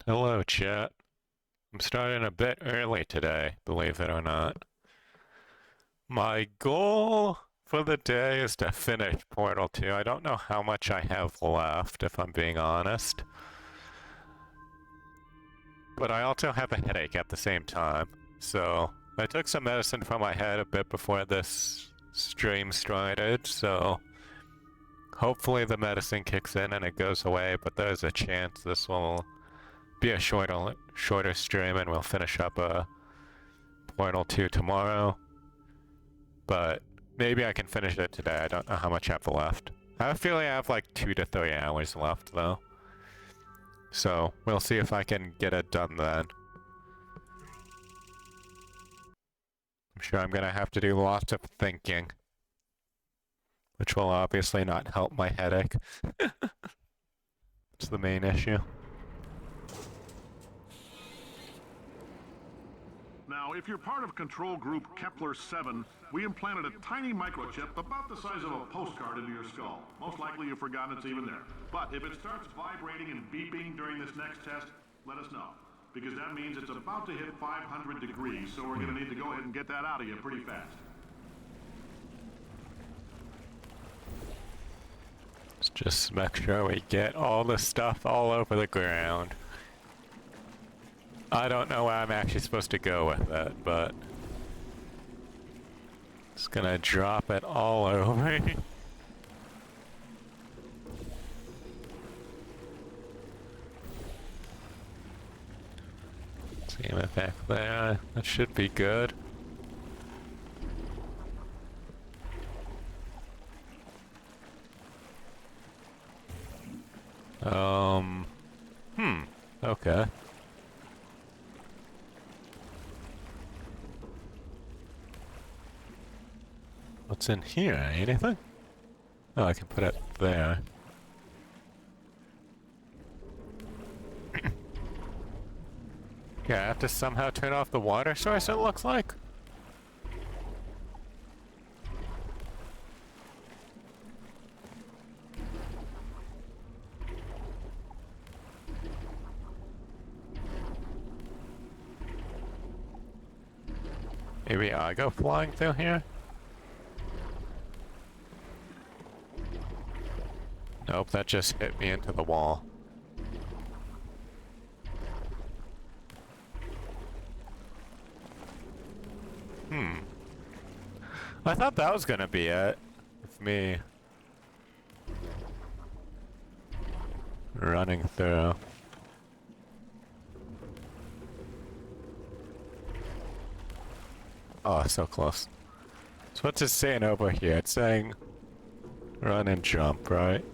Hello, chat. I'm starting a bit early today, believe it or not. My goal for the day is to finish Portal 2. I don't know how much I have left, if I'm being honest. But I also have a headache at the same time. So, I took some medicine for my head a bit before this stream started, so hopefully the medicine kicks in and it goes away, but there's a chance this will be a shorter stream and we'll finish up Portal 2 tomorrow. But maybe I can finish it today. I don't know how much I have left. I have a feeling I have like 2 to 3 hours left, though. So, we'll see if I can get it done then. I'm sure I'm gonna have to do lots of thinking. Which will obviously not help my headache. It's the main issue. Now, if you're part of control group Kepler-7, we implanted a tiny microchip about the size of a postcard into your skull. Most likely you've forgotten it's even there. But if it starts vibrating and beeping during this next test, let us know. Because that means it's about to hit 500 degrees, so we're going to need to go ahead and get that out of you pretty fast. Let's just make sure we get all the stuff all over the ground. I don't know where I'm actually supposed to go with it, but just gonna drop it all over. See him back there. That should be good. Okay. What's in here? Anything? Oh, I can put it there. Yeah, I have to somehow turn off the water source, it looks like. Maybe I go flying through here? Nope, that just hit me into the wall. I thought that was gonna be it. With me running through. Oh, so close. So what's it saying over here? It's saying run and jump, right?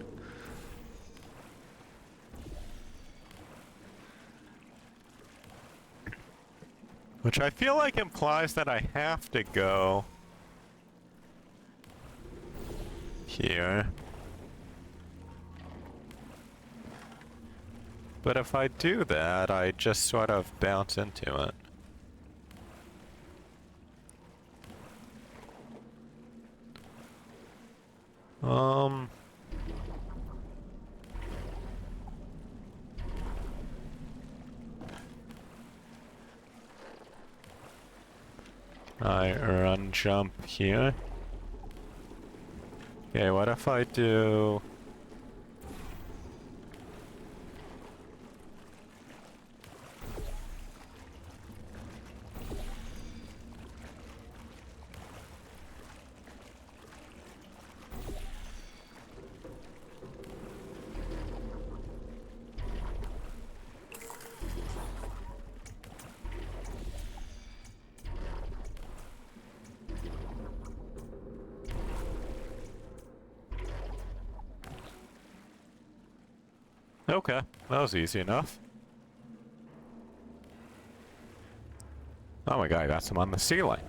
Which I feel like implies that I have to go here. But if I do that, I just sort of bounce into it. I run jump here. Okay, what if I do... Okay, that was easy enough. Oh my god, I got some on the ceiling.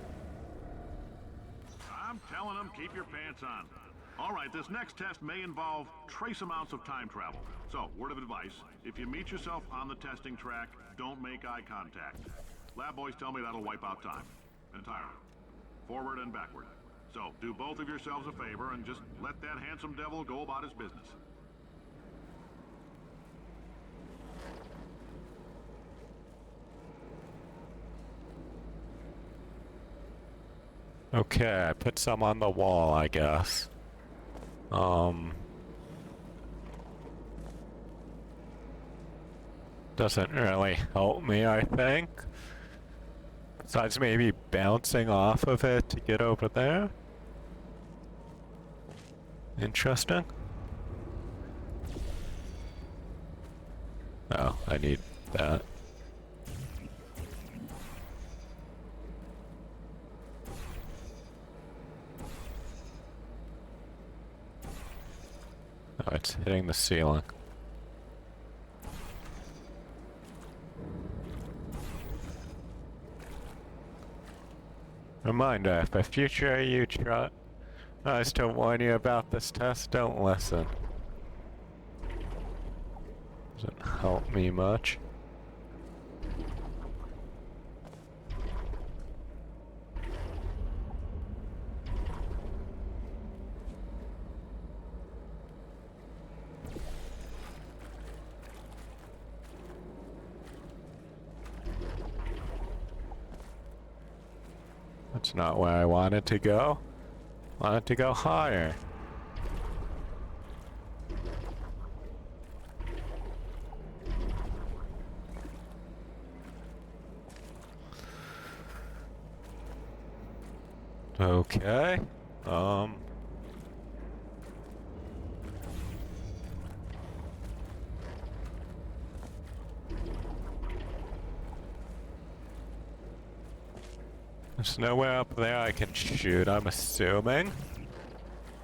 I'm telling them, keep your pants on. All right, this next test may involve trace amounts of time travel. So, word of advice, if you meet yourself on the testing track, don't make eye contact. Lab boys tell me that'll wipe out time. Entirely. Forward and backward. So, do both of yourselves a favor and just let that handsome devil go about his business. Okay, I put some on the wall, I guess. Doesn't really help me, I think. Besides maybe bouncing off of it to get over there. Interesting. Oh, I need that. Oh, it's hitting the ceiling. Reminder, if a future you tries to warn you about this test, don't listen. Doesn't help me much. That's not where I wanted to go. I wanted to go higher. Okay. There's nowhere up there I can shoot, I'm assuming.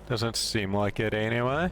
Doesn't seem like it anyway.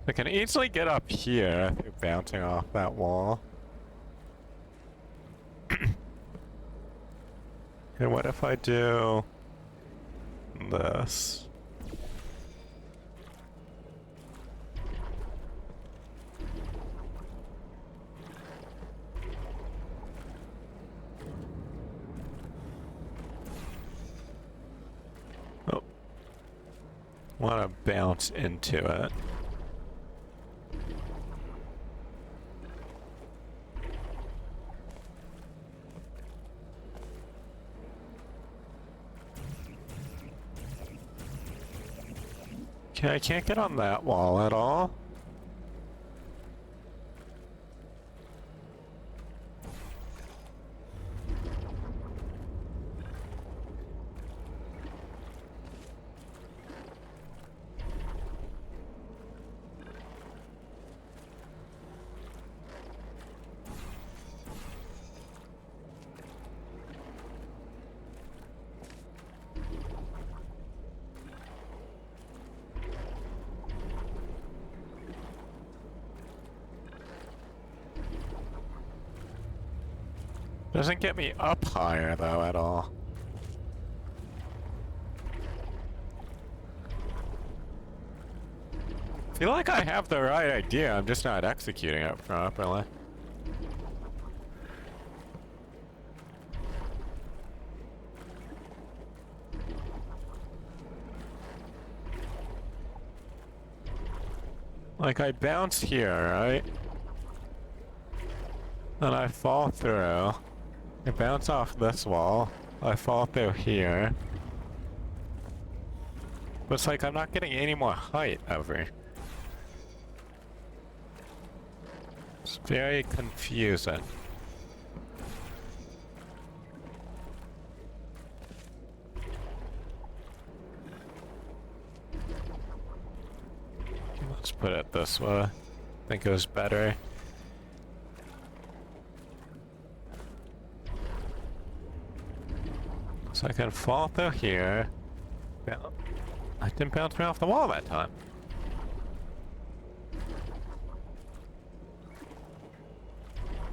I can easily get up here through bouncing off that wall. And what if I do this? Oh. Want to bounce into it. Okay, I can't get on that wall at all. Doesn't get me up higher though at all. Feel like I have the right idea, I'm just not executing it properly. Like I bounce here, right? Then I fall through. I bounce off this wall. I fall through here. But it's like I'm not getting any more height ever. It's very confusing. Let's put it this way. I think it was better. So I can fall through here. I didn't bounce me off the wall that time.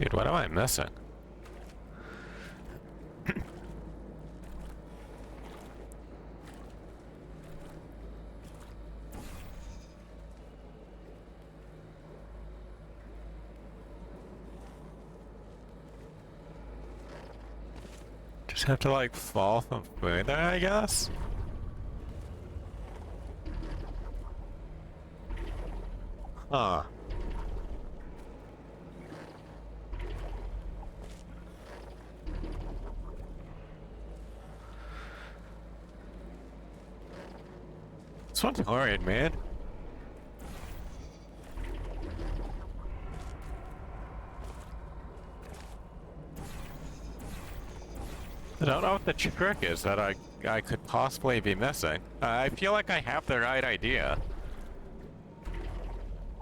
Dude, what am I missing? Just have to like fall from further, I guess? Huh. This one's hard, man. I don't know what the trick is that I could possibly be missing. I feel like I have the right idea.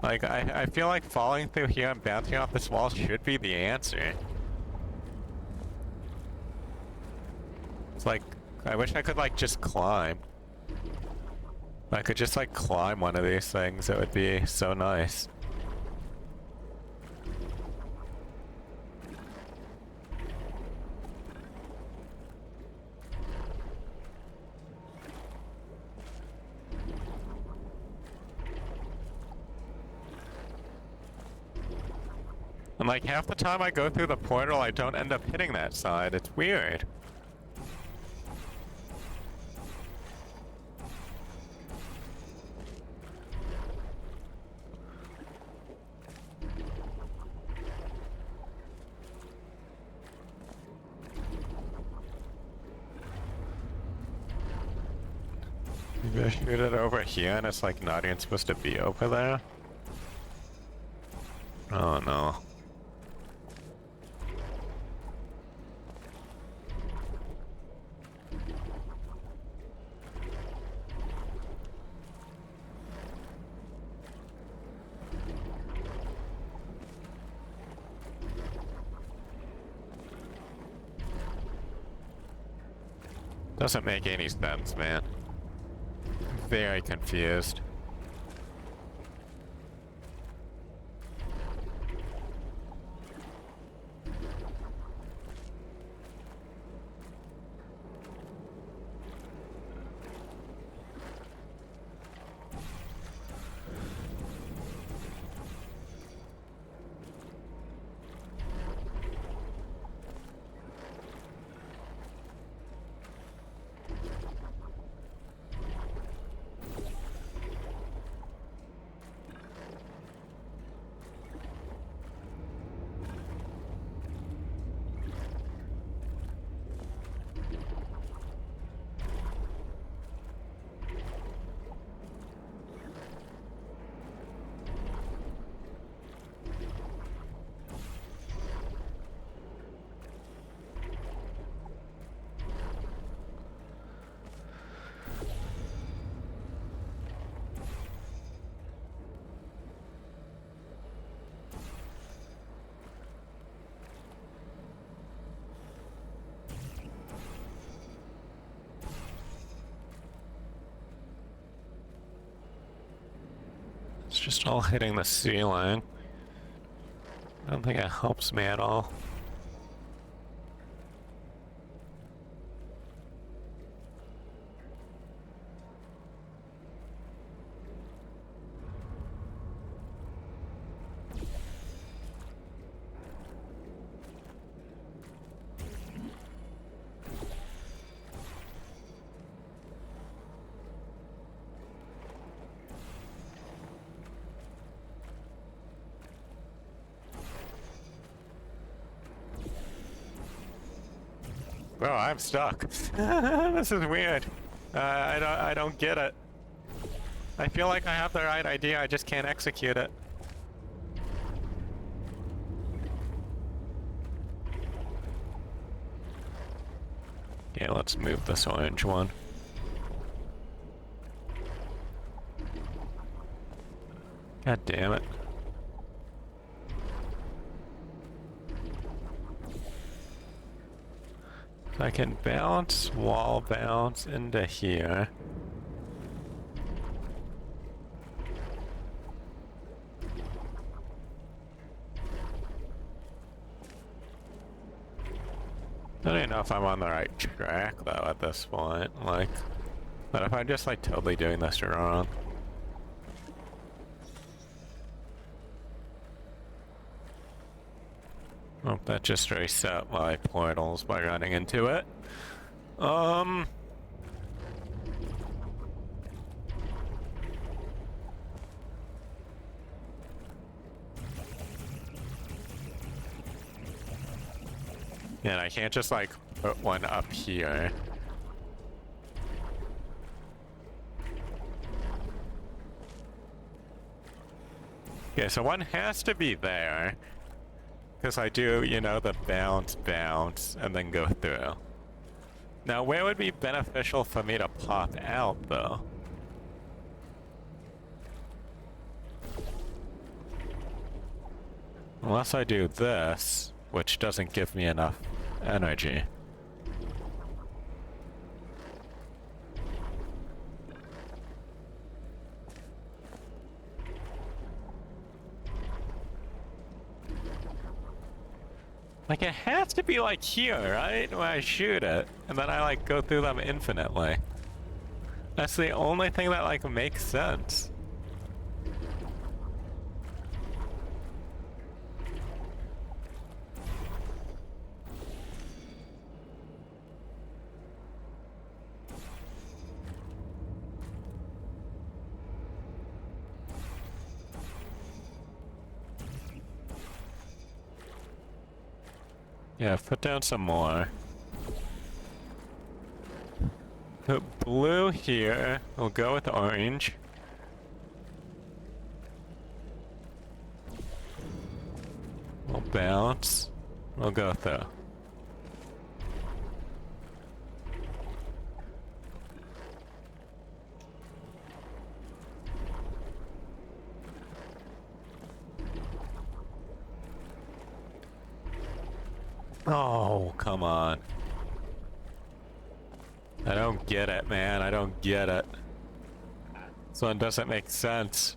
Like, I feel like falling through here and bouncing off this wall should be the answer. It's like, I wish I could like just climb. If I could just like climb one of these things, it would be so nice. And like half the time I go through the portal, I don't end up hitting that side. It's weird. Maybe I shoot it over here and it's like not even supposed to be over there. Oh no. Doesn't make any sense, man. Very confused. It's just all hitting the ceiling. I don't think it helps me at all. Bro, I'm stuck. This is weird. I don't get it. I feel like I have the right idea, I just can't execute it. Yeah, let's move this orange one. God damn it. I can bounce, wall bounce into here. I don't even know if I'm on the right track though at this point, like, but if I'm just like totally doing this wrong. Oh, that just reset my portals by running into it. Um... Yeah, and I can't just like put one up here. Okay, so one has to be there. Because I do, you know, the bounce, bounce, and then go through. Now, where would be beneficial for me to pop out, though? Unless I do this, which doesn't give me enough energy. Like, it has to be, like, here, right? Where I shoot it, and then I, like, go through them infinitely. That's the only thing that, like, makes sense. Yeah, put down some more. Put blue here. We'll go with orange. We'll bounce. We'll go through. Oh, come on. I don't get it, man. I don't get it. This one doesn't make sense.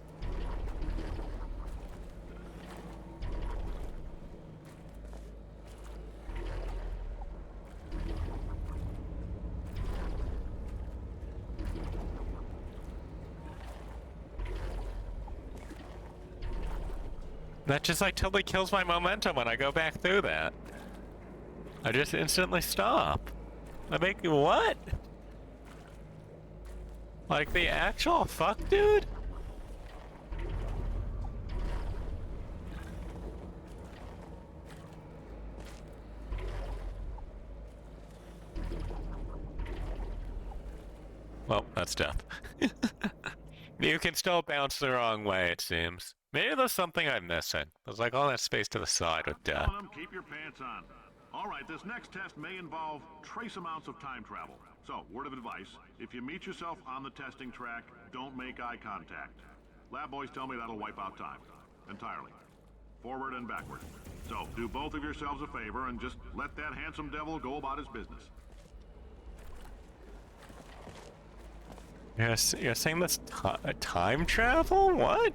That just like totally kills my momentum when I go back through that. I just instantly stop. I make what? Like the actual fuck, dude? Well, that's death. You can still bounce the wrong way, it seems. Maybe there's something I'm missing. There's like all that space to the side with death. Keep your pants on. All right, this next test may involve trace amounts of time travel. So, word of advice, if you meet yourself on the testing track, don't make eye contact. Lab boys tell me that'll wipe out time. Entirely. Forward and backward. So, do both of yourselves a favor and just let that handsome devil go about his business. Yes, you're saying this time travel? What?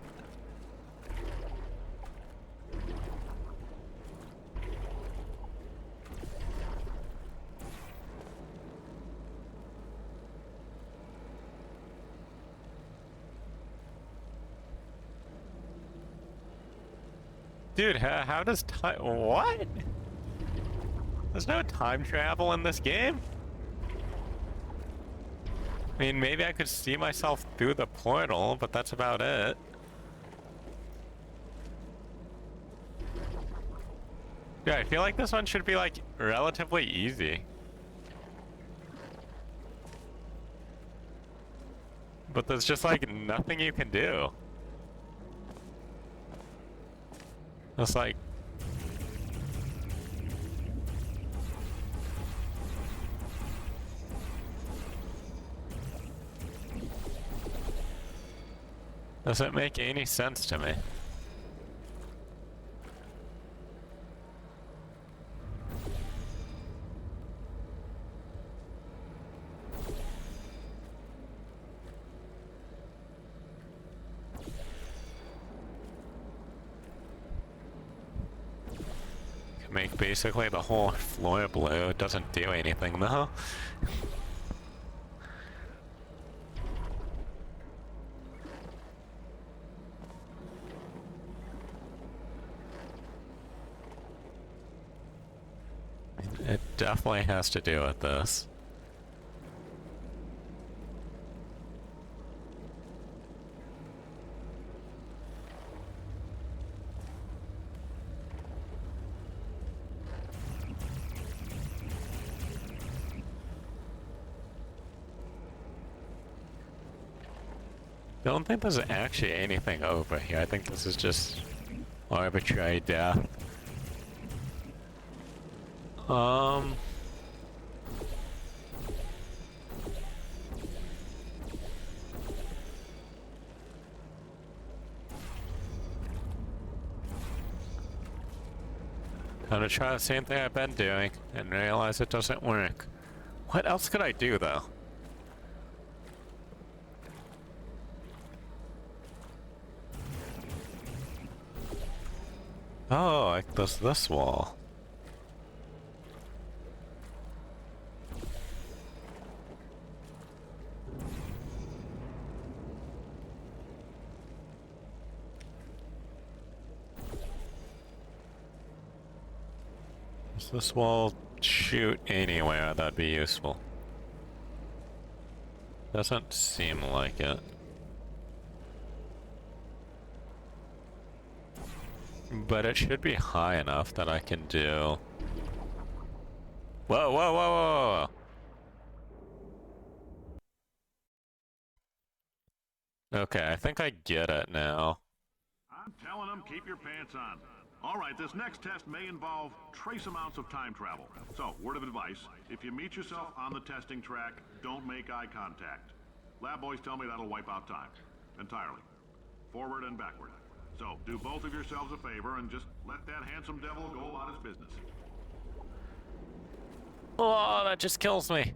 Dude, how does time... What? There's no time travel in this game? I mean, maybe I could see myself through the portal, but that's about it. Yeah, I feel like this one should be, like, relatively easy. But there's just, like, nothing you can do. It's like... Doesn't make any sense to me. Can make basically the whole floor blue. It doesn't do anything though. definitely has to do with this. Don't think there's actually anything over here. I think this is just arbitrary death. Gonna try the same thing I've been doing and realize it doesn't work. What else could I do though? Oh, like this wall. Does this wall shoot anywhere that'd be useful? Doesn't seem like it. But it should be high enough that I can do... Whoa, whoa, whoa, whoa, whoa! Okay, I think I get it now. I'm telling them, keep your pants on. All right, this next test may involve trace amounts of time travel. So, word of advice, if you meet yourself on the testing track, don't make eye contact. Lab boys tell me that'll wipe out time. Entirely. Forward and backward. So, do both of yourselves a favor and just let that handsome devil go about his business. Oh, that just kills me.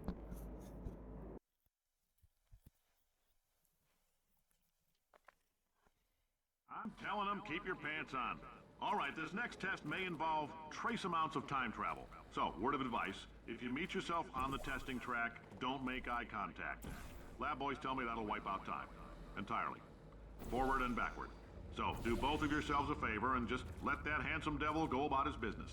I'm telling them, keep your pants on. All right, this next test may involve trace amounts of time travel. So, word of advice, if you meet yourself on the testing track, don't make eye contact. Lab boys tell me that'll wipe out time. Entirely. Forward and backward. So, do both of yourselves a favor and just let that handsome devil go about his business.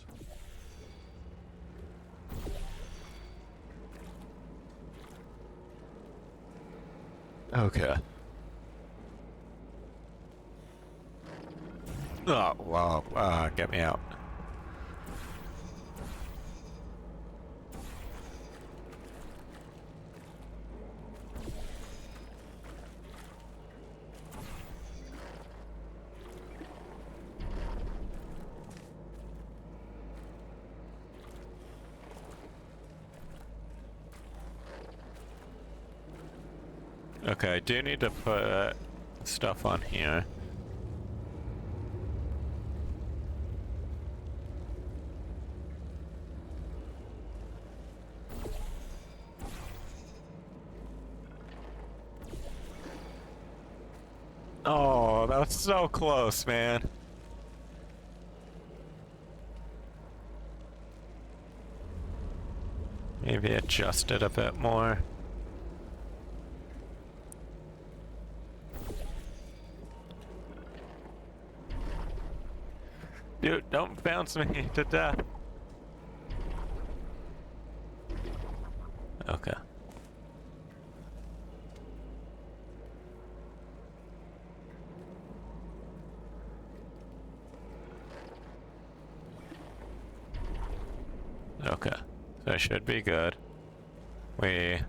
Okay. Oh, wow. Get me out. Okay, I do need to put stuff on here. Oh, that was so close, man. Maybe adjust it a bit more. Dude, don't bounce me to death. Okay. Okay. So it should be good. We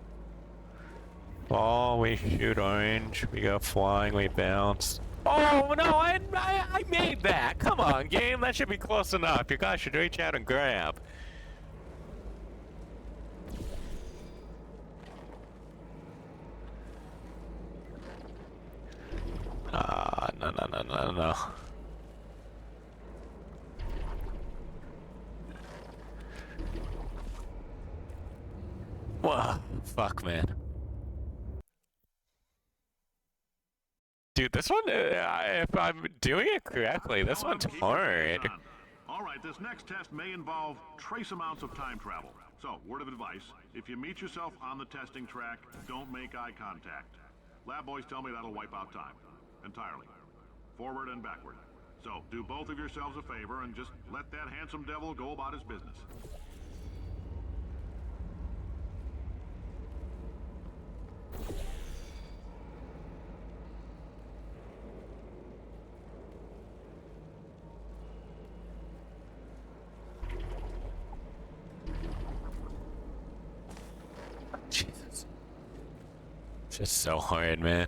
fall, we shoot orange, we go flying, we bounce. Oh no, I made that! Come on, game, that should be close enough. You guys should reach out and grab. No. Whoa, fuck, man. Dude, this one, if I'm doing it correctly, this one's hard. All right, this next test may involve trace amounts of time travel. So, word of advice, if you meet yourself on the testing track, don't make eye contact. Lab boys tell me that'll wipe out time. Entirely. Forward and backward. So, do both of yourselves a favor and just let that handsome devil go about his business. Just so hard, man.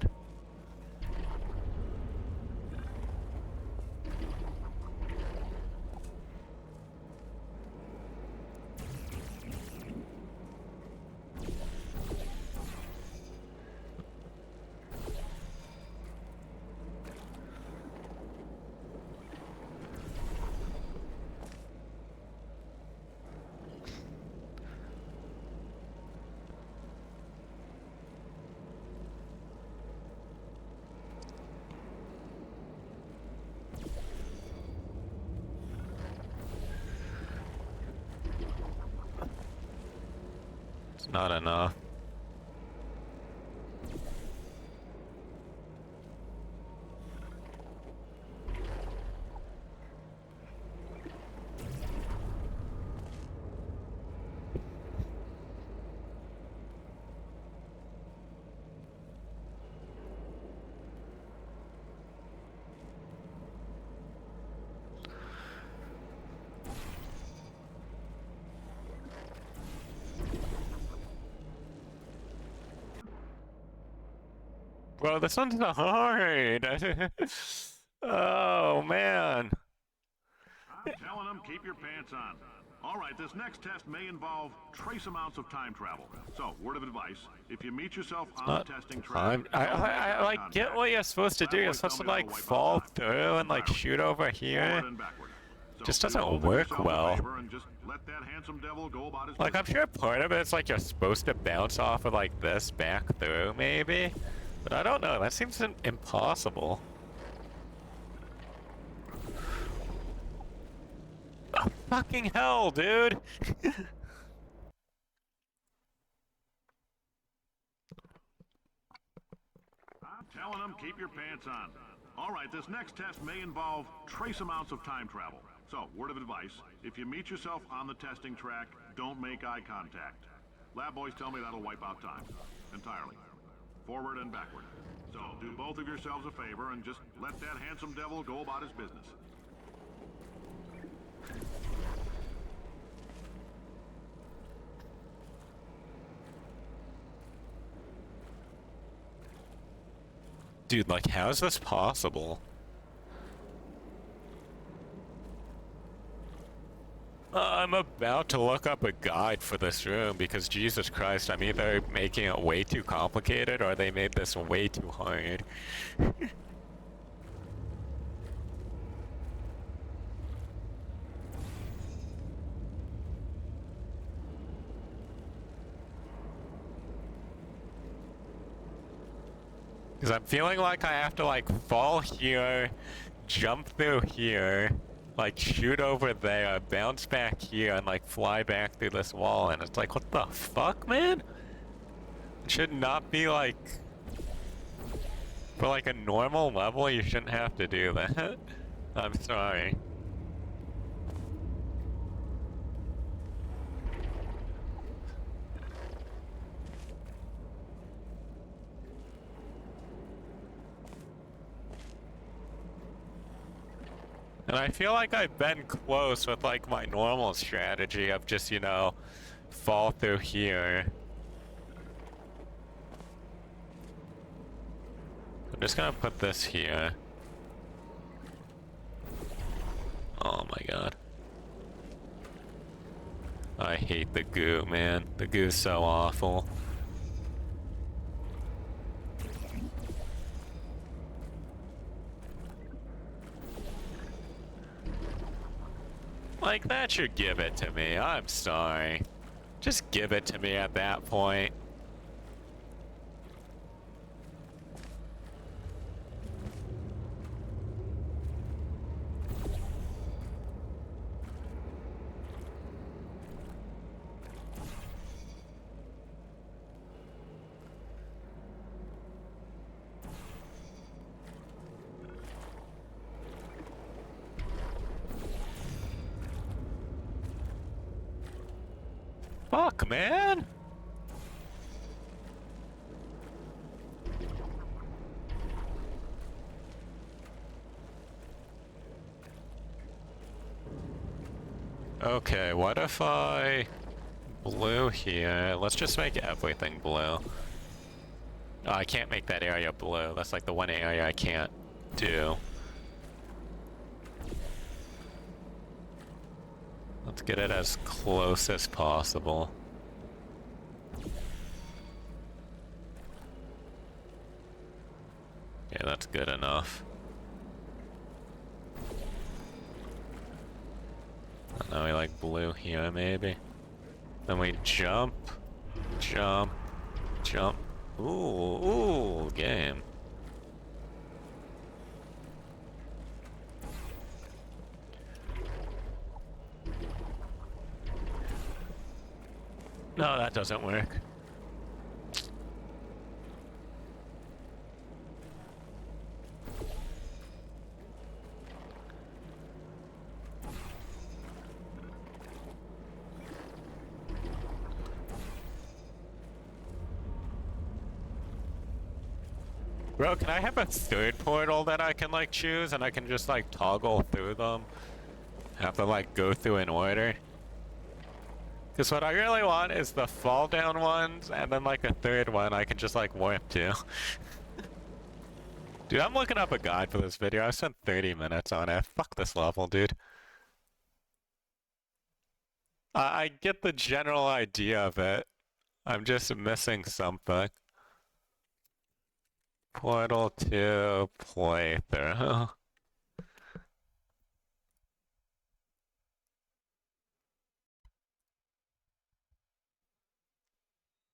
It's not enough. Bro, this one's not hard. Oh, man. I'm telling them, keep your pants on. All right, this next test may involve trace amounts of time travel. So, word of advice, if you meet yourself on the testing track... I like, get what you're supposed to do. You're supposed to, like, fall through and, like, shoot over here. Just doesn't work well. Like, I'm sure part of it's, like, you're supposed to bounce off of, like, this back through, maybe? But I don't know, that seems impossible. Oh, fucking hell, dude! I'm telling them, keep your pants on. All right, this next test may involve trace amounts of time travel. So, word of advice, if you meet yourself on the testing track, don't make eye contact. Lab boys tell me that'll wipe out time. Entirely. Forward and backward. So, do both of yourselves a favor and just let that handsome devil go about his business. Dude, like, how is this possible? I'm about to look up a guide for this room because, Jesus Christ, I'm either making it way too complicated or they made this way too hard. Because I'm feeling like I have to, like, fall here, jump through here, like, shoot over there, bounce back here, and, like, fly back through this wall, and it's like, what the fuck, man? It should not be, like... For, like, a normal level, you shouldn't have to do that. I'm sorry. And I feel like I've been close with, like, my normal strategy of just, you know, fall through here. I'm just gonna put this here. Oh my god. I hate the goo, man. The goo's so awful. Like, that should give it to me. I'm sorry. Just give it to me at that point. Fuck, man! Okay, what if I... blue here? Let's just make everything blue. Oh, I can't make that area blue. That's like the one area I can't do. Let's get it as close as possible. Yeah, that's good enough. Now we like blue here, maybe. Then we jump, jump, jump. Ooh, game. No, that doesn't work. Bro, can I have a third portal that I can like choose and I can just like toggle through them? Have to like go through in order? Because what I really want is the fall down ones and then like a third one I can just like warp to. Dude, I'm looking up a guide for this video. I spent 30 minutes on it. Fuck this level, dude. I get the general idea of it. I'm just missing something. Portal 2 playthrough.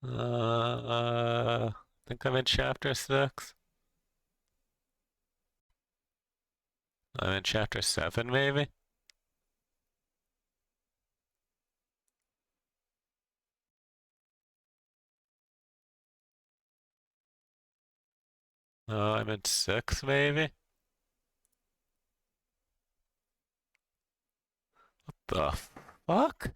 I think I'm in chapter 6. I'm in chapter 7, maybe? Oh, I'm in 6, maybe? What the fuck?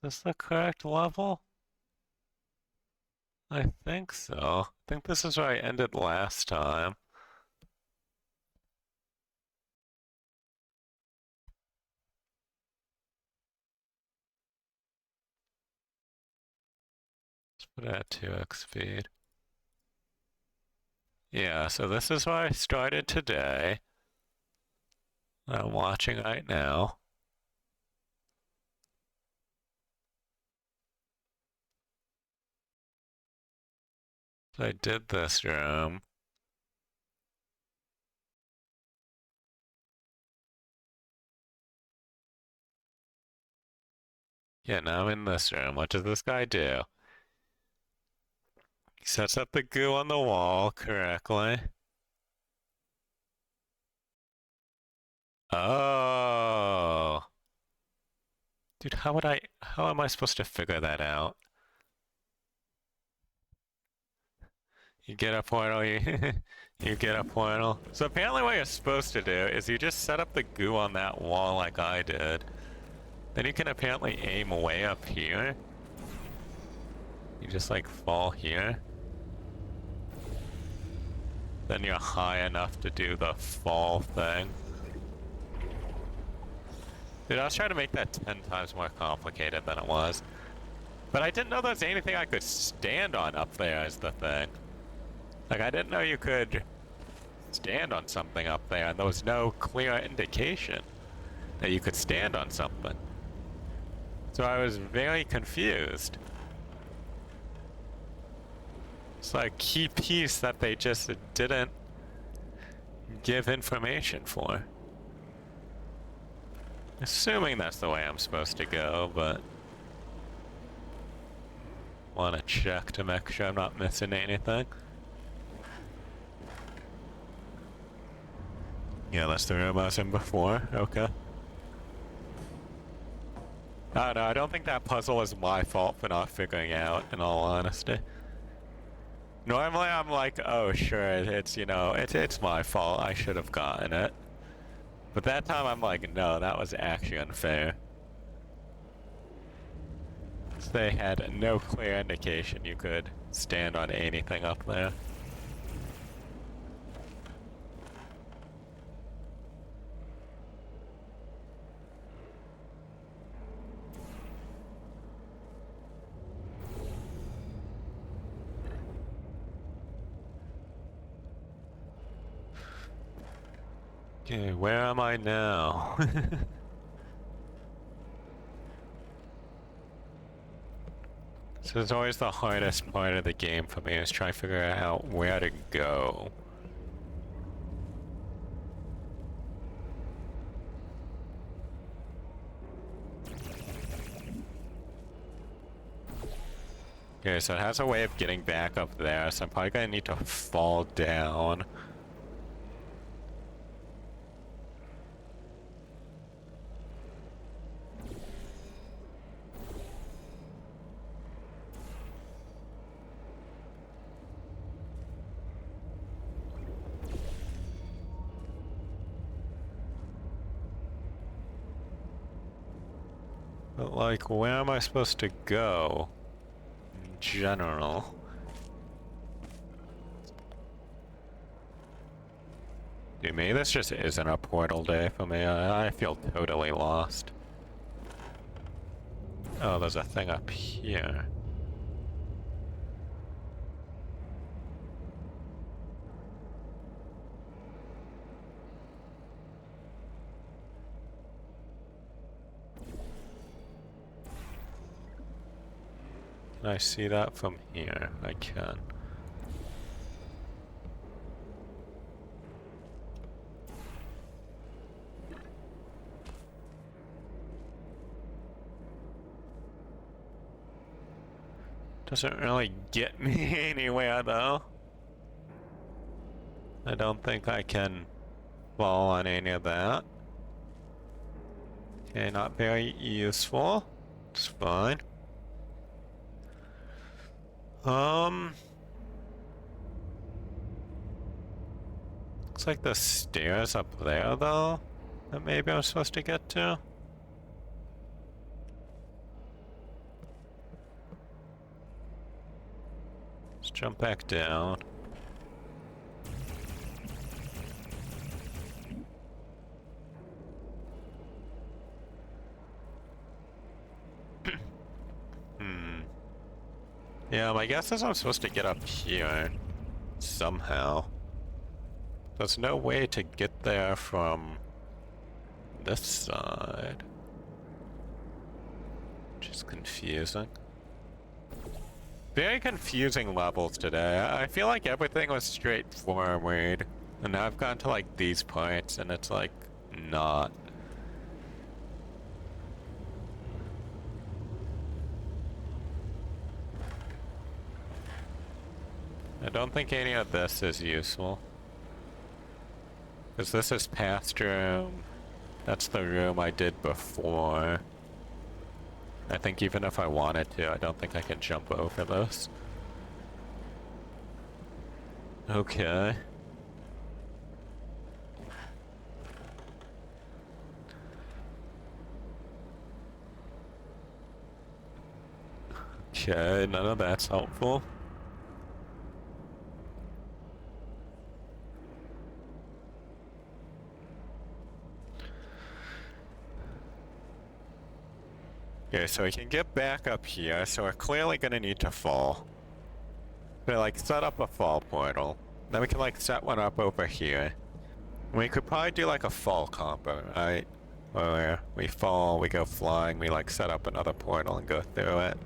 Is this the correct level? I think so. I think this is where I ended last time. Let's put it at 2x speed. Yeah, so this is where I started today. I'm watching right now. So I did this room. Yeah, now I'm in this room. What does this guy do? He sets up the goo on the wall correctly. Oh. Dude, how am I supposed to figure that out? You get a portal, you get a portal. So apparently what you're supposed to do is you just set up the goo on that wall like I did. Then you can apparently aim way up here. You just like fall here. Then you're high enough to do the fall thing. Dude, I was trying to make that 10 times more complicated than it was. But I didn't know there was anything I could stand on up there is the thing. Like, I didn't know you could stand on something up there, and there was no clear indication that you could stand on something. So I was very confused. It's like a key piece that they just didn't give information for. Assuming that's the way I'm supposed to go, but want to check to make sure I'm not missing anything. Yeah, that's the room I was in before. Okay. Oh no, I don't think that puzzle was my fault for not figuring out, in all honesty. Normally I'm like, oh sure, it's, you know, it's my fault, I should have gotten it. But that time I'm like, no, that was actually unfair. So they had no clear indication you could stand on anything up there. Okay, where am I now? This is always the hardest part of the game for me, is trying to figure out where to go. Okay, so it has a way of getting back up there, so I'm probably gonna need to fall down. But like, where am I supposed to go? In general. Dude, maybe this just isn't a portal day for me. I feel totally lost. Oh, there's a thing up here. Can I see that from here? I can. Doesn't really get me anywhere though. I don't think I can fall on any of that. Okay, not very useful. It's fine. Looks like the stairs up there though, that maybe I'm supposed to get to. Let's jump back down. Yeah, my guess is I'm supposed to get up here somehow. There's no way to get there from this side, which is confusing. Very confusing levels today. I feel like everything was straightforward, and now I've gotten to like these parts and it's like not. I don't think any of this is useful. Because this is past room. That's the room I did before. I think even if I wanted to, I don't think I can jump over this. Okay. Okay, none of that's helpful. Okay, so we can get back up here, so we're clearly gonna need to fall. So like, set up a fall portal. Then we can like set one up over here. We could probably do like a fall combo, right? Where we fall, we go flying, we like set up another portal and go through it.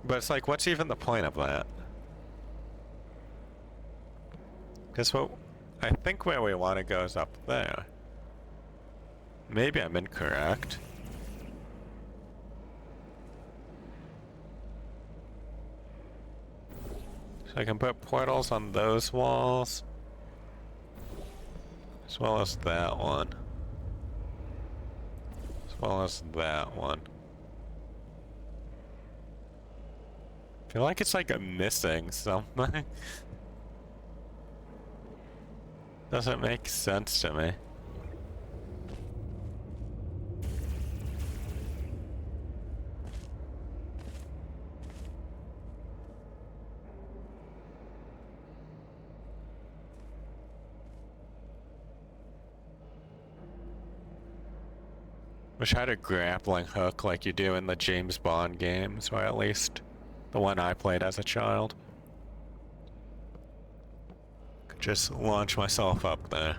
But it's like, what's even the point of that? Because what I think where we want to go is up there. Maybe I'm incorrect. So I can put portals on those walls, as well as that one. As well as that one. I feel like it's like I'm missing something. Doesn't make sense to me. Wish I had a grappling hook like you do in the James Bond games, or at least the one I played as a child. Could just launch myself up there.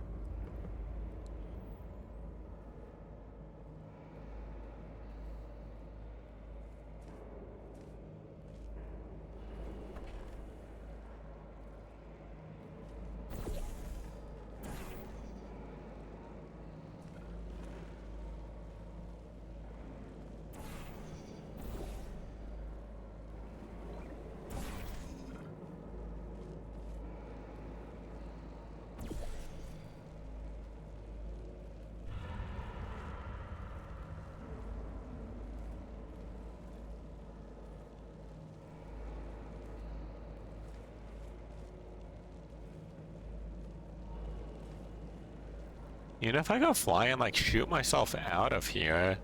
You know, if I go fly and like shoot myself out of here,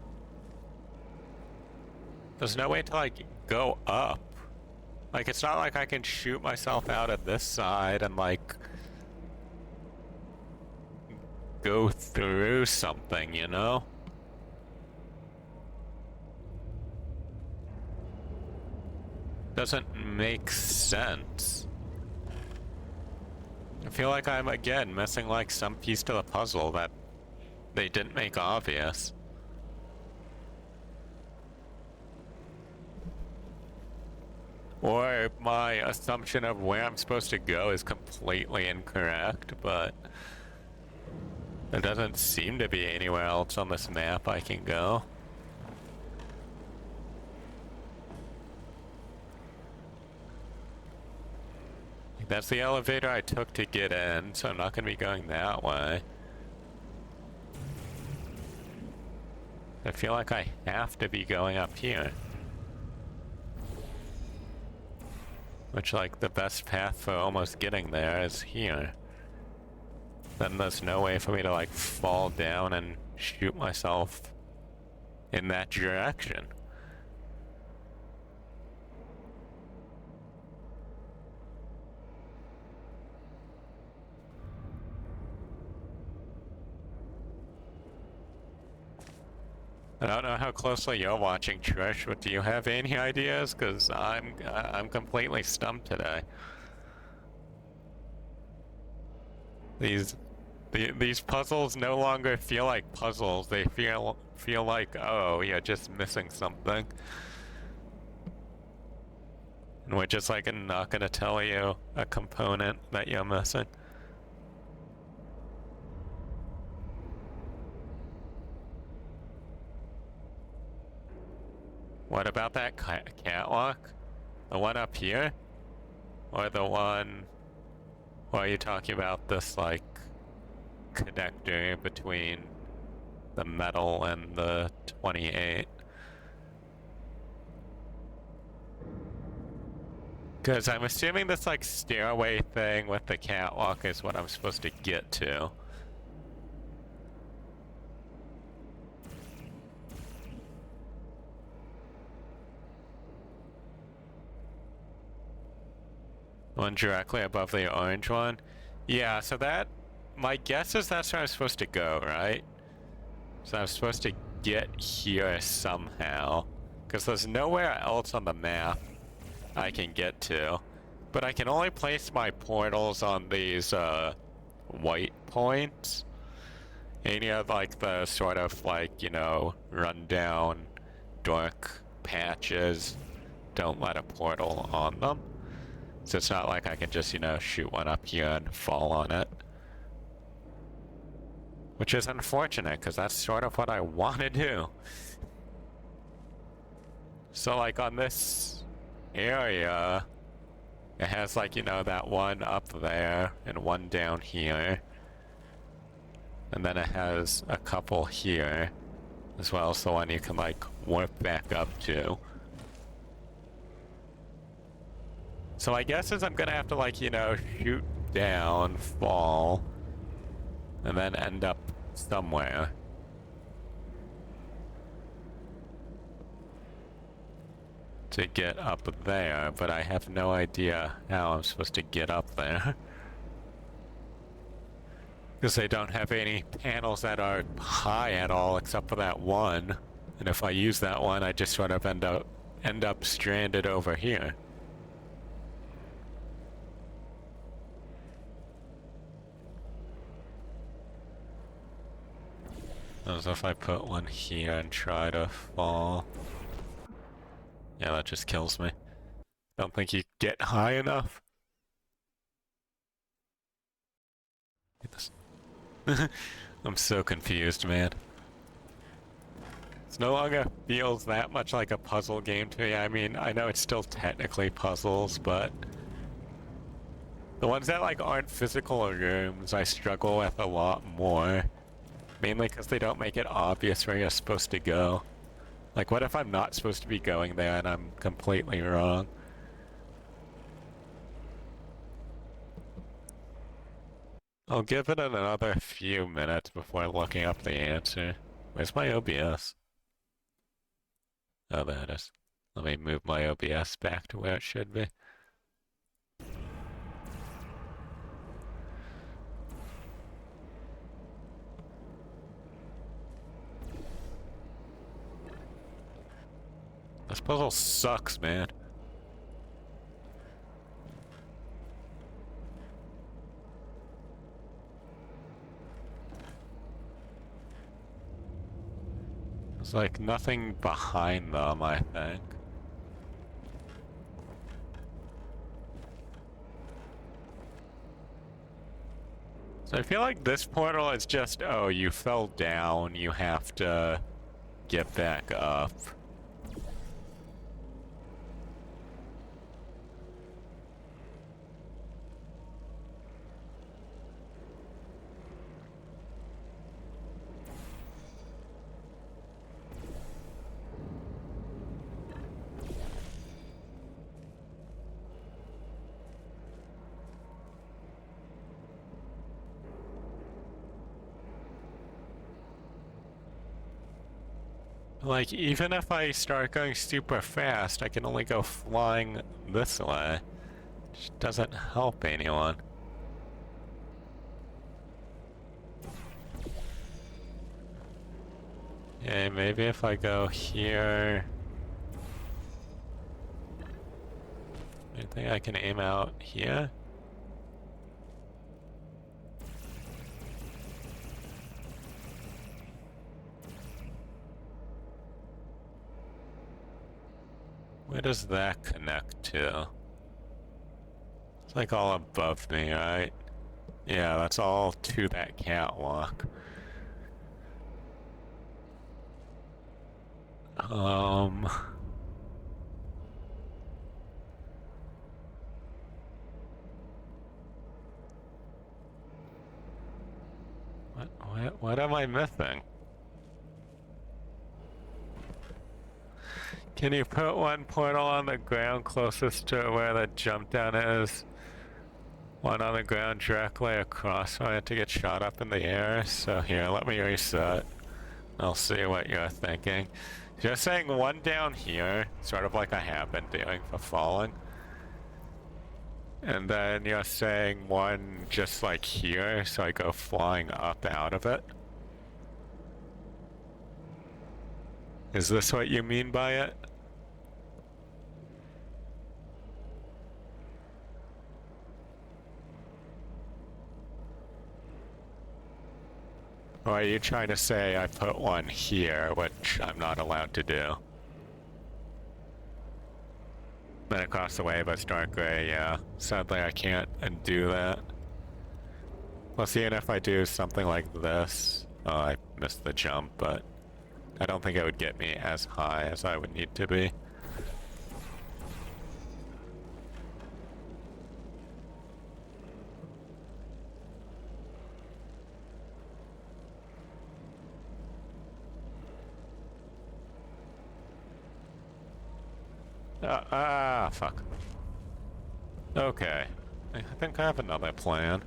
there's no way to like go up. Like, it's not like I can shoot myself out of this side and like go through something, you know? Doesn't make sense. I feel like I'm again missing like some piece to the puzzle that they didn't make obvious. Or my assumption of where I'm supposed to go is completely incorrect, but there doesn't seem to be anywhere else on this map I can go. That's the elevator I took to get in, so I'm not going to be going that way. I feel like I have to be going up here. Which, like, the best path for almost getting there is here. Then there's no way for me to, like, fall down and shoot myself in that direction. I don't know how closely you're watching, Trish, but do you have any ideas? Because I'm completely stumped today. These puzzles no longer feel like puzzles. They feel like, oh, you're just missing something. And we're just like not gonna tell you a component that you're missing. What about that catwalk? The one up here? Or the one... Or are you talking about this, like, connector between the metal and the 28? Because I'm assuming this, like, stairway thing with the catwalk is what I'm supposed to get to. One directly above the orange one? Yeah, so that... My guess is that's where I'm supposed to go, right? So I'm supposed to get here somehow. Because there's nowhere else on the map I can get to. But I can only place my portals on these, white points. Any of, like, the sort of, like, you know, rundown, dark patches don't let a portal on them. So it's not like I can just, you know, shoot one up here and fall on it. Which is unfortunate, because that's sort of what I want to do. So, like, on this area, it has, like, you know, that one up there and one down here. And then it has a couple here, as well as the one you can, like, warp back up to. So I guess is I'm gonna have to, like, you know, shoot down, fall, and then end up somewhere. To get up there, but I have no idea how I'm supposed to get up there. Because they don't have any panels that are high at all except for that one. And if I use that one, I just sort of end up stranded over here. As if I put one here and try to fall. Yeah, that just kills me. Don't think you get high enough. I'm so confused, man. It no longer feels that much like a puzzle game to me. I mean, I know it's still technically puzzles, but the ones that like aren't physical rooms I struggle with a lot more. Mainly because they don't make it obvious where you're supposed to go. Like, what if I'm not supposed to be going there and I'm completely wrong? I'll give it another few minutes before looking up the answer. Where's my OBS? Oh, there it is. Let me move my OBS back to where it should be. This puzzle sucks, man. There's like nothing behind them, I think. So I feel like this portal is just, oh, you fell down, you have to get back up. Like, even if I start going super fast, I can only go flying this way. Which doesn't help anyone. Yeah, maybe if I go here... I think I can aim out here? Where does that connect to? It's like all above me, right? Yeah, that's all to that catwalk. What am I missing? Can you put one portal on the ground closest to where the jump down is? One on the ground directly across so I have to get shot up in the air? So here, let me reset. I'll see what you're thinking. You're saying one down here, sort of like I have been doing for falling. And then you're saying one just like here, so I go flying up out of it? Is this what you mean by it? Or are you trying to say I put one here, which I'm not allowed to do? Then across the way, but it's dark gray, yeah. Sadly, I can't undo that. Plus, even if I do something like this... Oh, I missed the jump, but... I don't think it would get me as high as I would need to be. Fuck. Okay. I think I have another plan.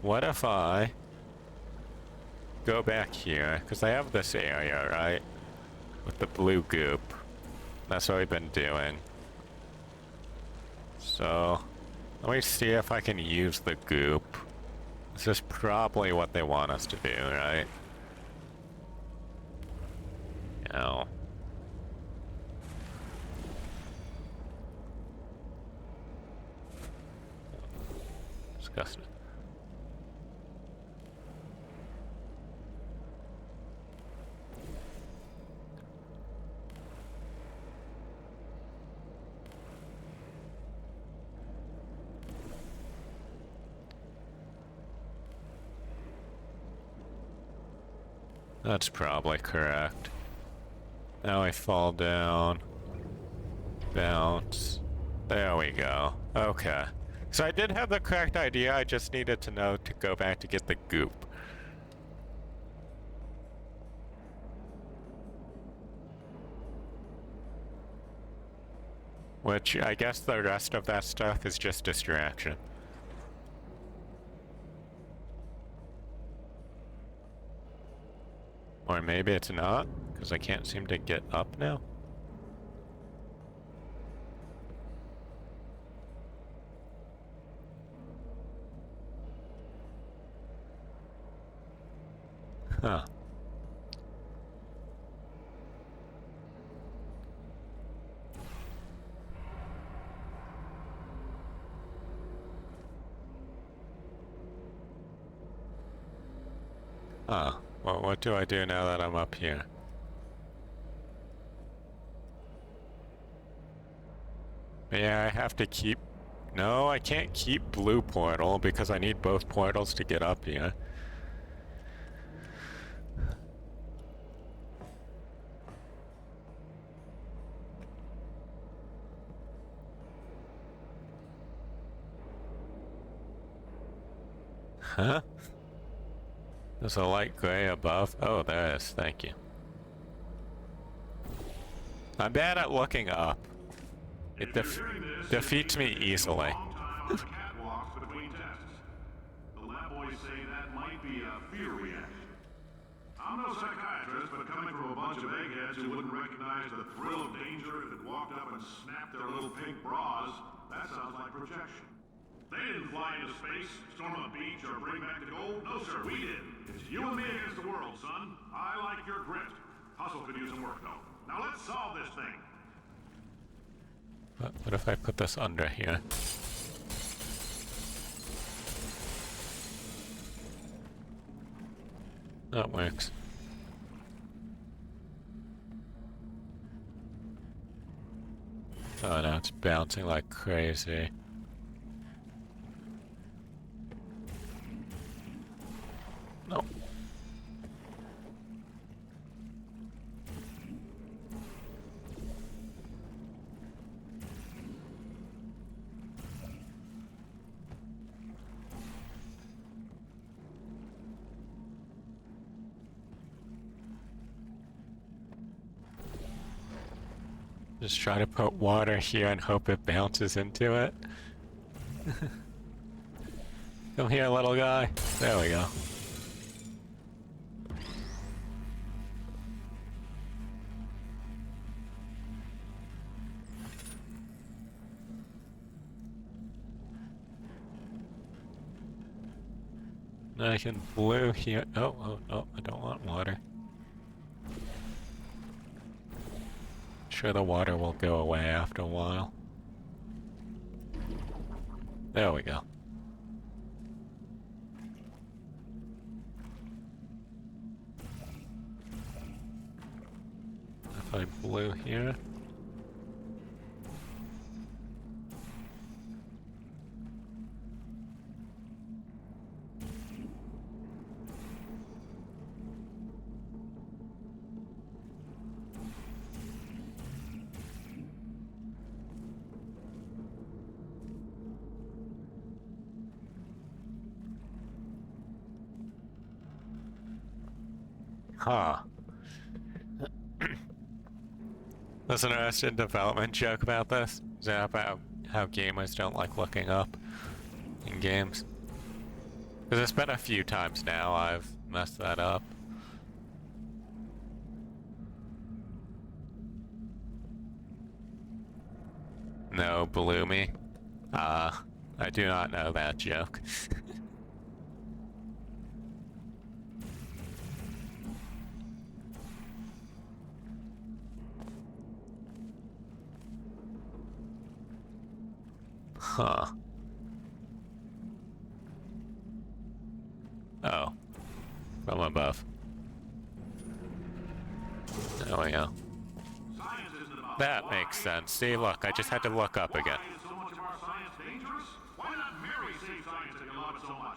What if I go back here? Because I have this area, right? With the blue goop. That's what we've been doing. So, let me see if I can use the goop. This is probably what they want us to do, right? No. Disgusting. That's probably correct. Now I fall down. Bounce. There we go. Okay. So I did have the correct idea, I just needed to know to go back to get the goop. Which, I guess the rest of that stuff is just distraction. Or maybe it's not, because I can't seem to get up now. Huh. Huh. Well, what do I do now that I'm up here? Yeah, I have to keep... No, I can't keep blue portal because I need both portals to get up here. Huh? There's a light gray above. Oh, there is. Thank you. I'm bad at looking up. It defeats me easily. The catwalks between tests. The lab boys say that might be a fear reaction. I'm no psychiatrist, but coming from a bunch of eggheads who wouldn't recognize the thrill of danger if it walked up and snapped their little pink bras, that sounds like projection. They didn't fly into space, storm a beach, or bring back the gold. No, sir, we didn't. It's you and me against the world, son. I like your grit. Hustle could use some work, though. Now let's solve this thing. What if I put this under here? That works. Oh, now it's bouncing like crazy. No. Just try to put water here and hope it bounces into it. Come here, little guy. There we go. I can blue here. Oh, I don't want water. Sure, the water will go away after a while. There we go. If I blue here. Huh. There's an Arrested Development joke about this. Is that about how gamers don't like looking up in games? Because it's been a few times now I've messed that up. No, Bloomy. I do not know that joke. Huh. Oh. From above. There we go. That makes sense. See, look, I just had to look up again.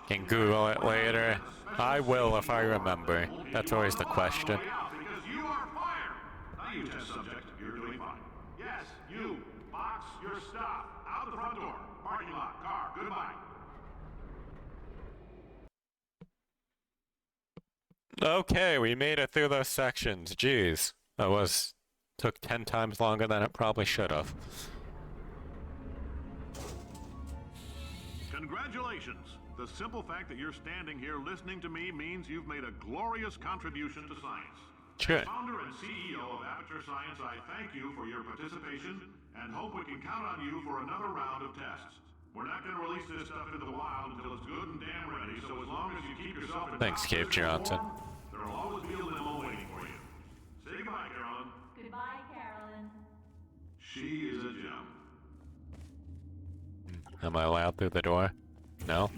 Can Google it later. I will if I remember. That's always the question. Because you are fired. Now you test subject, you're doing fine. Yes, you. Box your stuff. Out the front door. Parking lot. Car. Goodbye. Okay, we made it through those sections. Jeez. Took 10 times longer than it probably should have. Congratulations. The simple fact that you're standing here listening to me means you've made a glorious contribution to science. Sure. As founder and CEO of Aperture Science, I thank you for your participation and hope we can count on you for another round of tests. We're not going to release this stuff into the wild until it's good and damn ready, so as long as you keep yourself in Thanks, Cave Johnson. There'll always be a limo waiting for you. Say goodbye, Carolyn. Goodbye, Carolyn. She is a gem. Am I allowed through the door? No?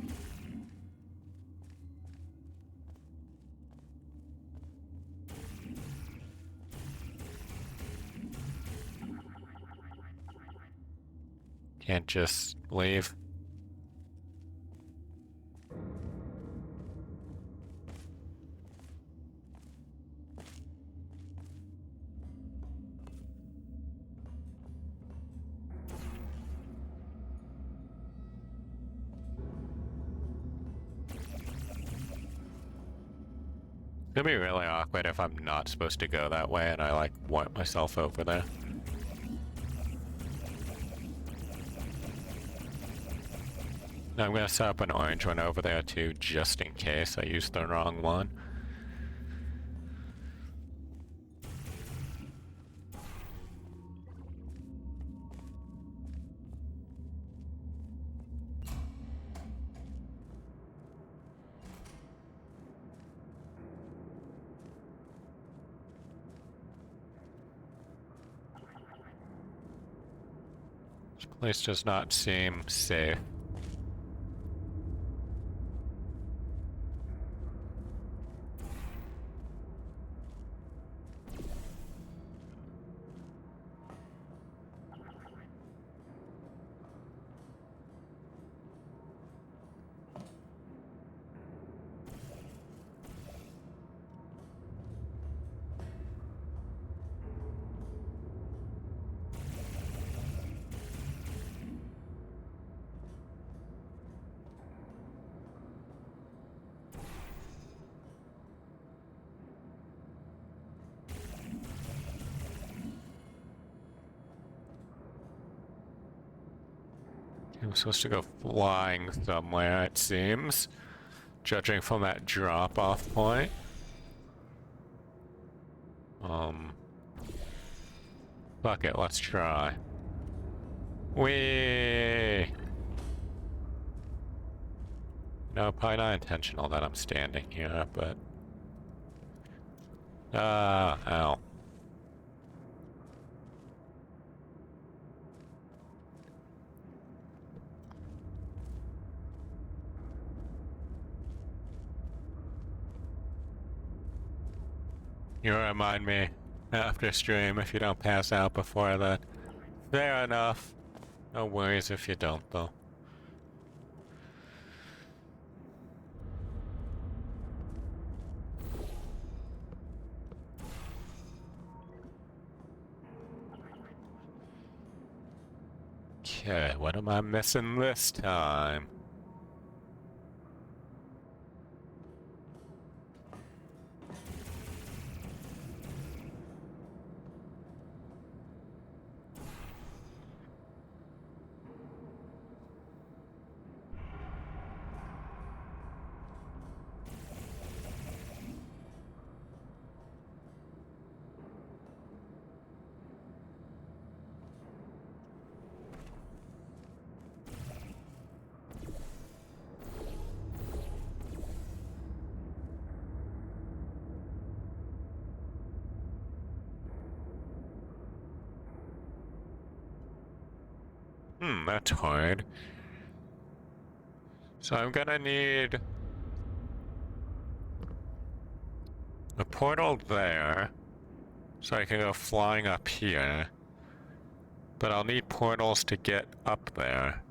Can't just leave? It's gonna be really awkward if I'm not supposed to go that way and I like want myself over there. I'm gonna set up an orange one over there too, just in case I use the wrong one. This place does not seem safe. I'm supposed to go flying somewhere, it seems. Judging from that drop-off point. Fuck it, let's try. Whee! No, probably not intentional that I'm standing here, but... ow. You remind me after stream if you don't pass out before that. Fair enough. No worries if you don't, though. Okay, what am I missing this time? That's hard. So I'm gonna need a portal there, so I can go flying up here. But I'll need portals to get up there.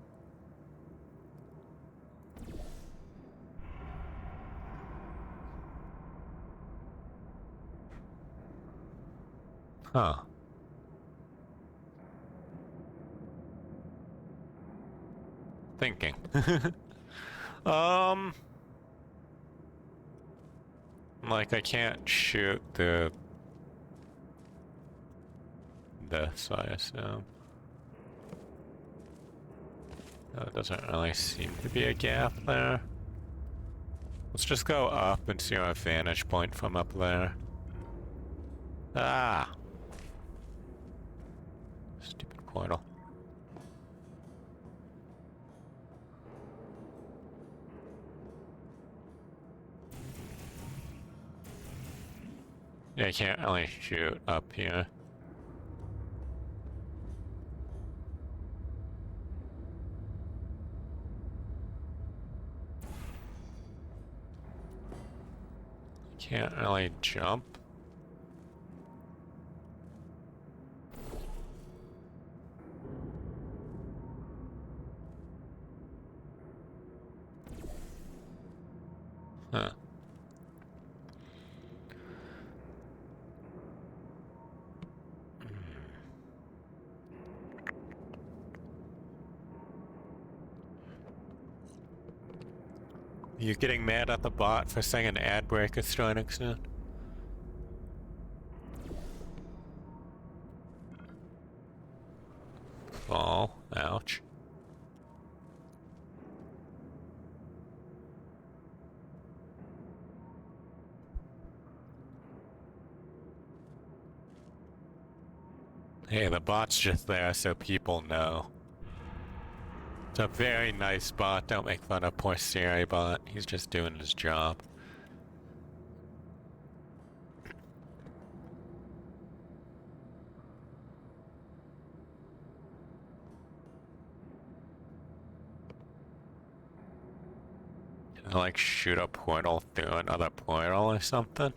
Huh. Thinking. Um, like I can't shoot the this, I assume. There doesn't really seem to be a gap there. Let's just go up and see our vantage point from up there. Ah! Stupid portal. Yeah, I can't really shoot up here. Can't really jump. Huh. You getting mad at the bot for saying an ad break is starting soon? Oh, ouch. Hey, the bot's just there so people know. It's a very nice bot. Don't make fun of poor Siri bot. He's just doing his job. Can I, like, shoot a portal through another portal or something?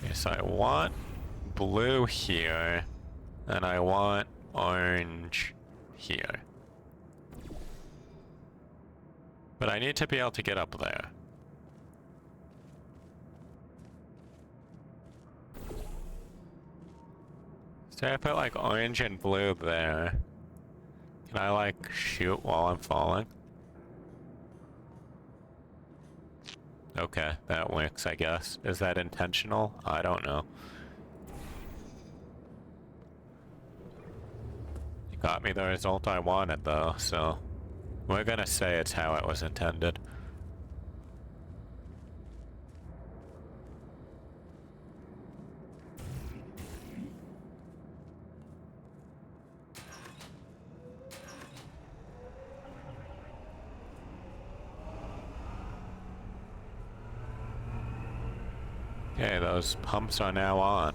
Okay, so I want blue here, and I want orange here. But I need to be able to get up there. So I put like orange and blue there. Can I like shoot while I'm falling? Okay, that works, I guess. Is that intentional? I don't know. It got me the result I wanted though, so we're gonna say it's how it was intended. Okay, those pumps are now on.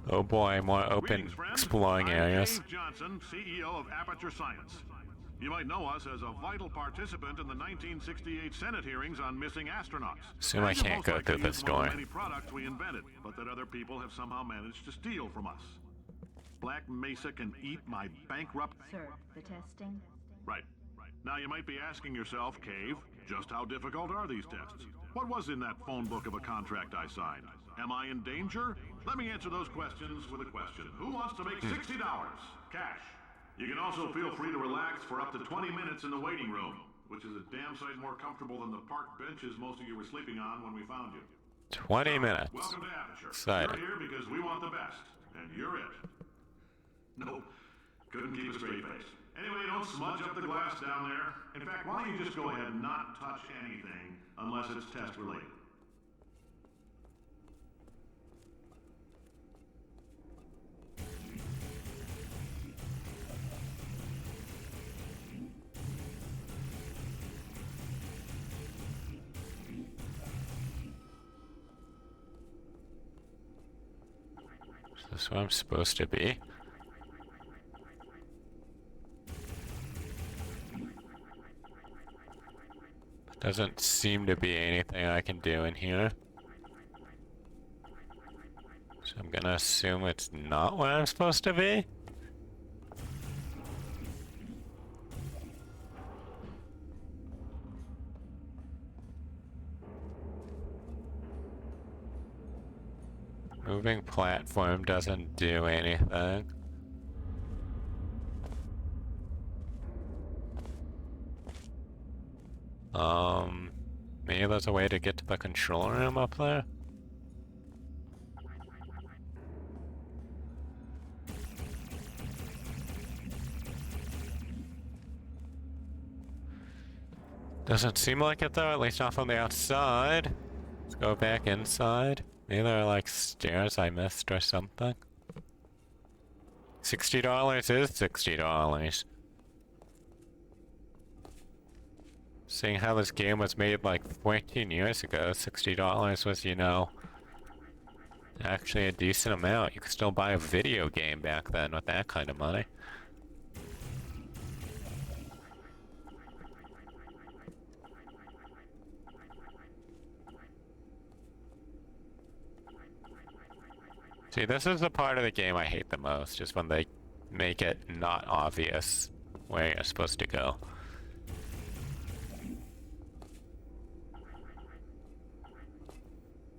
Oh boy, more open Greetings, friends. exploring I'm areas. Dave Johnson, CEO of Aperture Science. You might know us as a vital participant in the 1968 Senate hearings on missing astronauts. Assume I And you can't most go likely through this used one of door. the many products we invented, but that other people have somehow managed to steal from us. Black Mesa can eat my bankrupt... Sir, the testing? Right. Now you might be asking yourself, Cave, just how difficult are these tests? What was in that phone book of a contract I signed? Am I in danger? Let me answer those questions with a question. Who wants to make $60? Cash. You can also feel free to relax for up to 20 minutes in the waiting room, which is a damn sight more comfortable than the park benches most of you were sleeping on when we found you. 20 minutes. Welcome to Aperture. Exciting. You're here because we want the best, and you're it. Nope. Couldn't keep a straight face. Anyway, don't smudge up the glass down there. In fact, why don't you just go ahead and not touch anything unless it's test related? Is this where I'm supposed to be? Doesn't seem to be anything I can do in here. So I'm gonna assume it's not where I'm supposed to be. Moving platform doesn't do anything. Maybe there's a way to get to the control room up there? Doesn't seem like it though, at least not from the outside. Let's go back inside. Maybe there are like stairs I missed or something. $60 is $60. Seeing how this game was made like 14 years ago, $60 was, you know, actually a decent amount. You could still buy a video game back then with that kind of money. See, this is the part of the game I hate the most, just when they make it not obvious where you're supposed to go.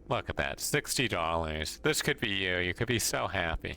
Look at that, $60. This could be you. You could be so happy.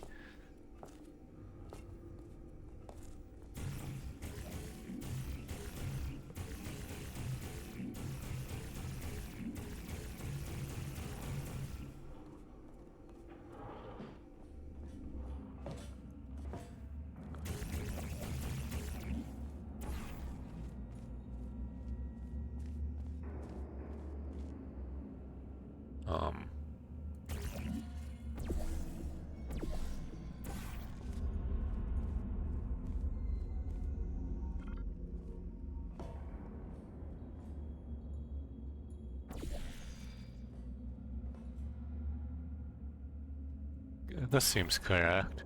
This seems correct.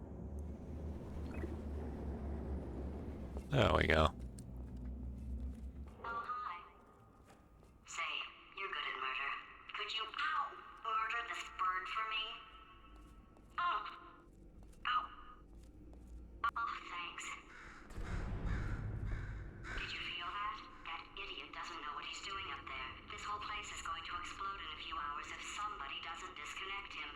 There we go. Oh, hi. Say, you're good at murder. Could you, murder this bird for me? Oh. Thanks. Did you feel that? That idiot doesn't know what he's doing up there. This whole place is going to explode in a few hours if somebody doesn't disconnect him.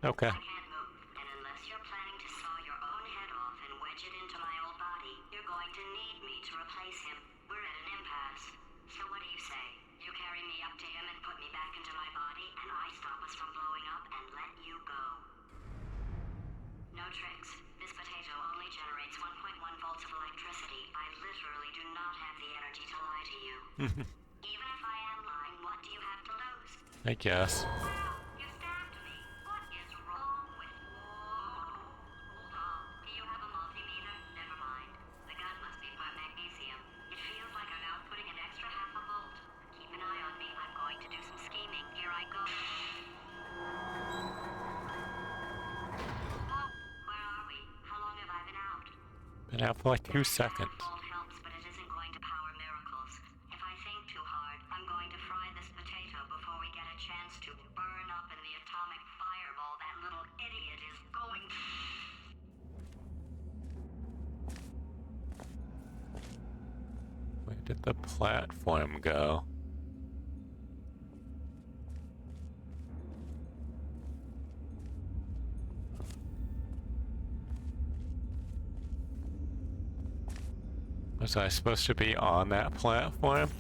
Okay. I can't move, and unless you're planning to saw your own head off and wedge it into my old body, you're going to need me to replace him. We're at an impasse. So what do you say? You carry me up to him and put me back into my body, and I stop us from blowing up and let you go. No tricks. This potato only generates 1.1 volts of electricity. I literally do not have the energy to lie to you. Even if I am lying, what do you have to lose? I guess. You stabbed me. What is wrong with you? Hold on. Do you have a multimeter? Never mind. The gun must be part magnesium. It feels like I'm outputting an extra half a volt. Keep an eye on me. I'm going to do some scheming. Here I go. Oh, where are we? How long have I been out? Been out for like 2 seconds. Volt helps, but it isn't going to power miracles. If I think too hard, I'm going to fry this potato before we get a chance to burn up in the atomic fireball that little idiot is going to. Where did the platform go? Was I supposed to be on that platform?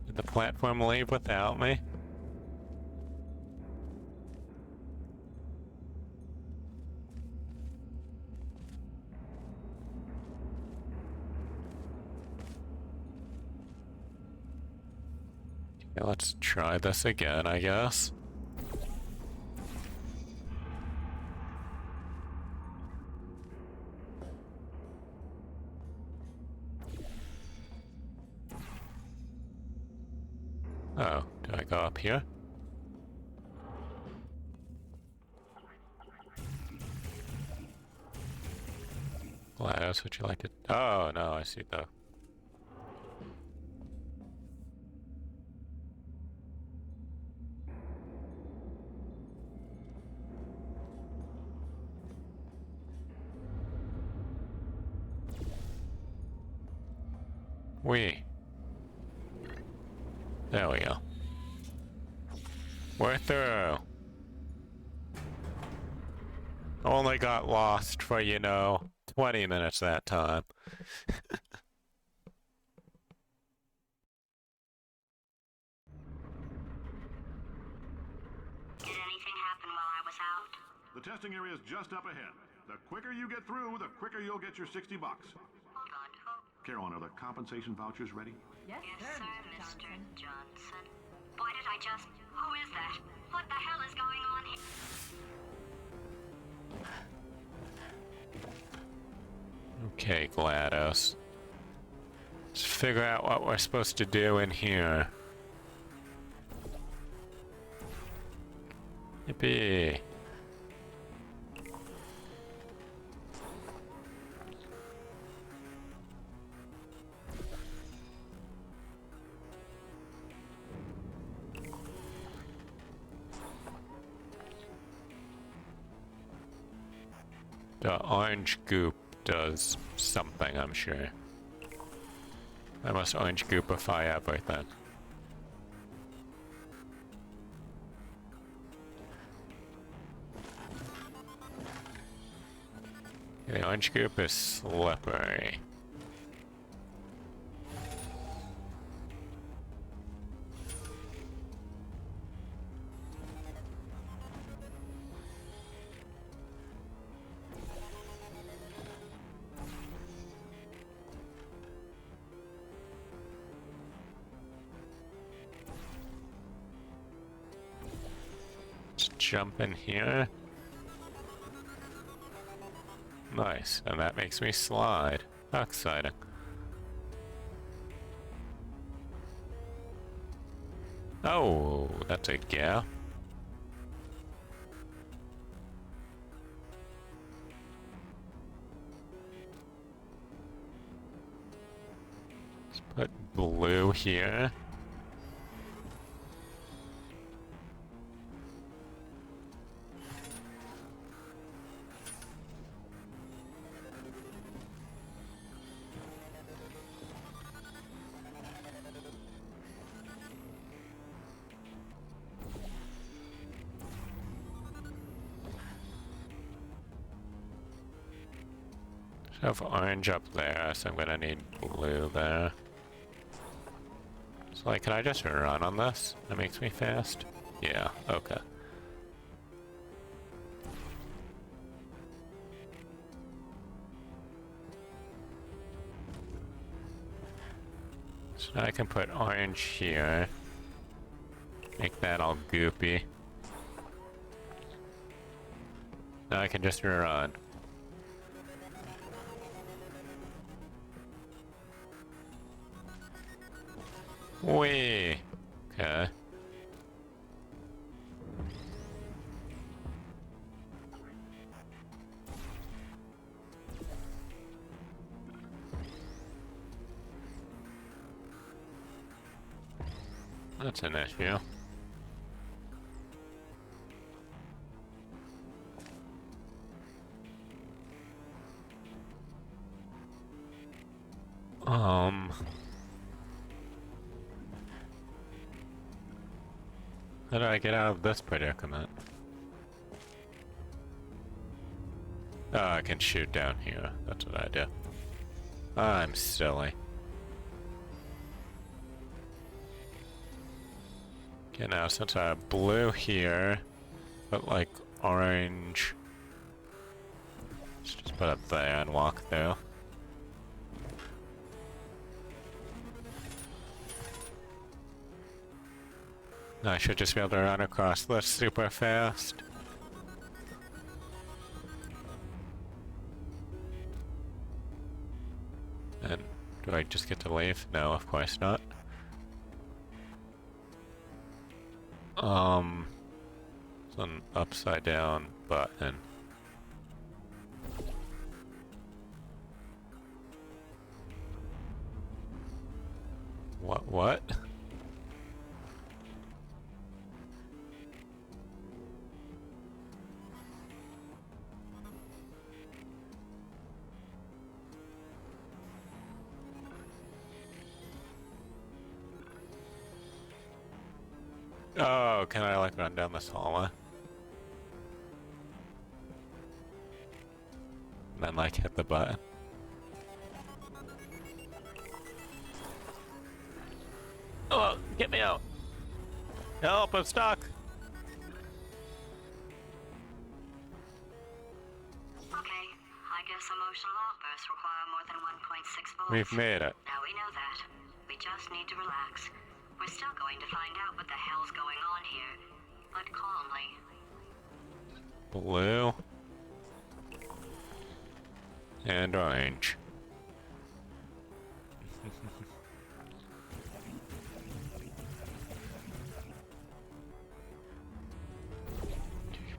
Did the platform leave without me? Okay, let's try this again, I guess. Oh, do I go up here? GLaDOS, would you like to... Oh, no, I see the... We. There we go. We're through. Only got lost for, 20 minutes that time. Did anything happen while I was out? The testing area is just up ahead. The quicker you get through, the quicker you'll get your $60. Hold on, Carolyn, are the compensation vouchers ready? Yes, sir, Mr. Johnson. Why did I just... Who is that? What the hell is going on here? Okay, GLaDOS. Let's figure out what we're supposed to do in here. Yippee. The orange goop does something, I'm sure. I must orange goopify everything. The orange goop is slippery. Let's jump in here. Nice, and that makes me slide. How exciting. Oh, that's a gap. Let's put blue here. I have orange up there, so I'm gonna need blue there. So, like, can I just run on this? That makes me fast? Yeah, okay. So now I can put orange here. Make that all goopy. Now I can just run. Whee! Okay. That's an issue. How do I get out of this predicament? Oh, I can shoot down here. That's what I do. I'm silly. Okay, now since I have blue here, but like orange, let's just put it there and walk through. I should just be able to run across this super fast. And do I just get to leave? No, of course not. It's an upside down button. What? Oh, can I like run down this hallway? And then like hit the button. Oh, get me out! Help, I'm stuck! Okay, I guess emotional outbursts require more than 1.6 volts. We've made it. Now we know that. We just need to relax. We're still going to find out what the hell's going on here, but calmly. Blue. And orange.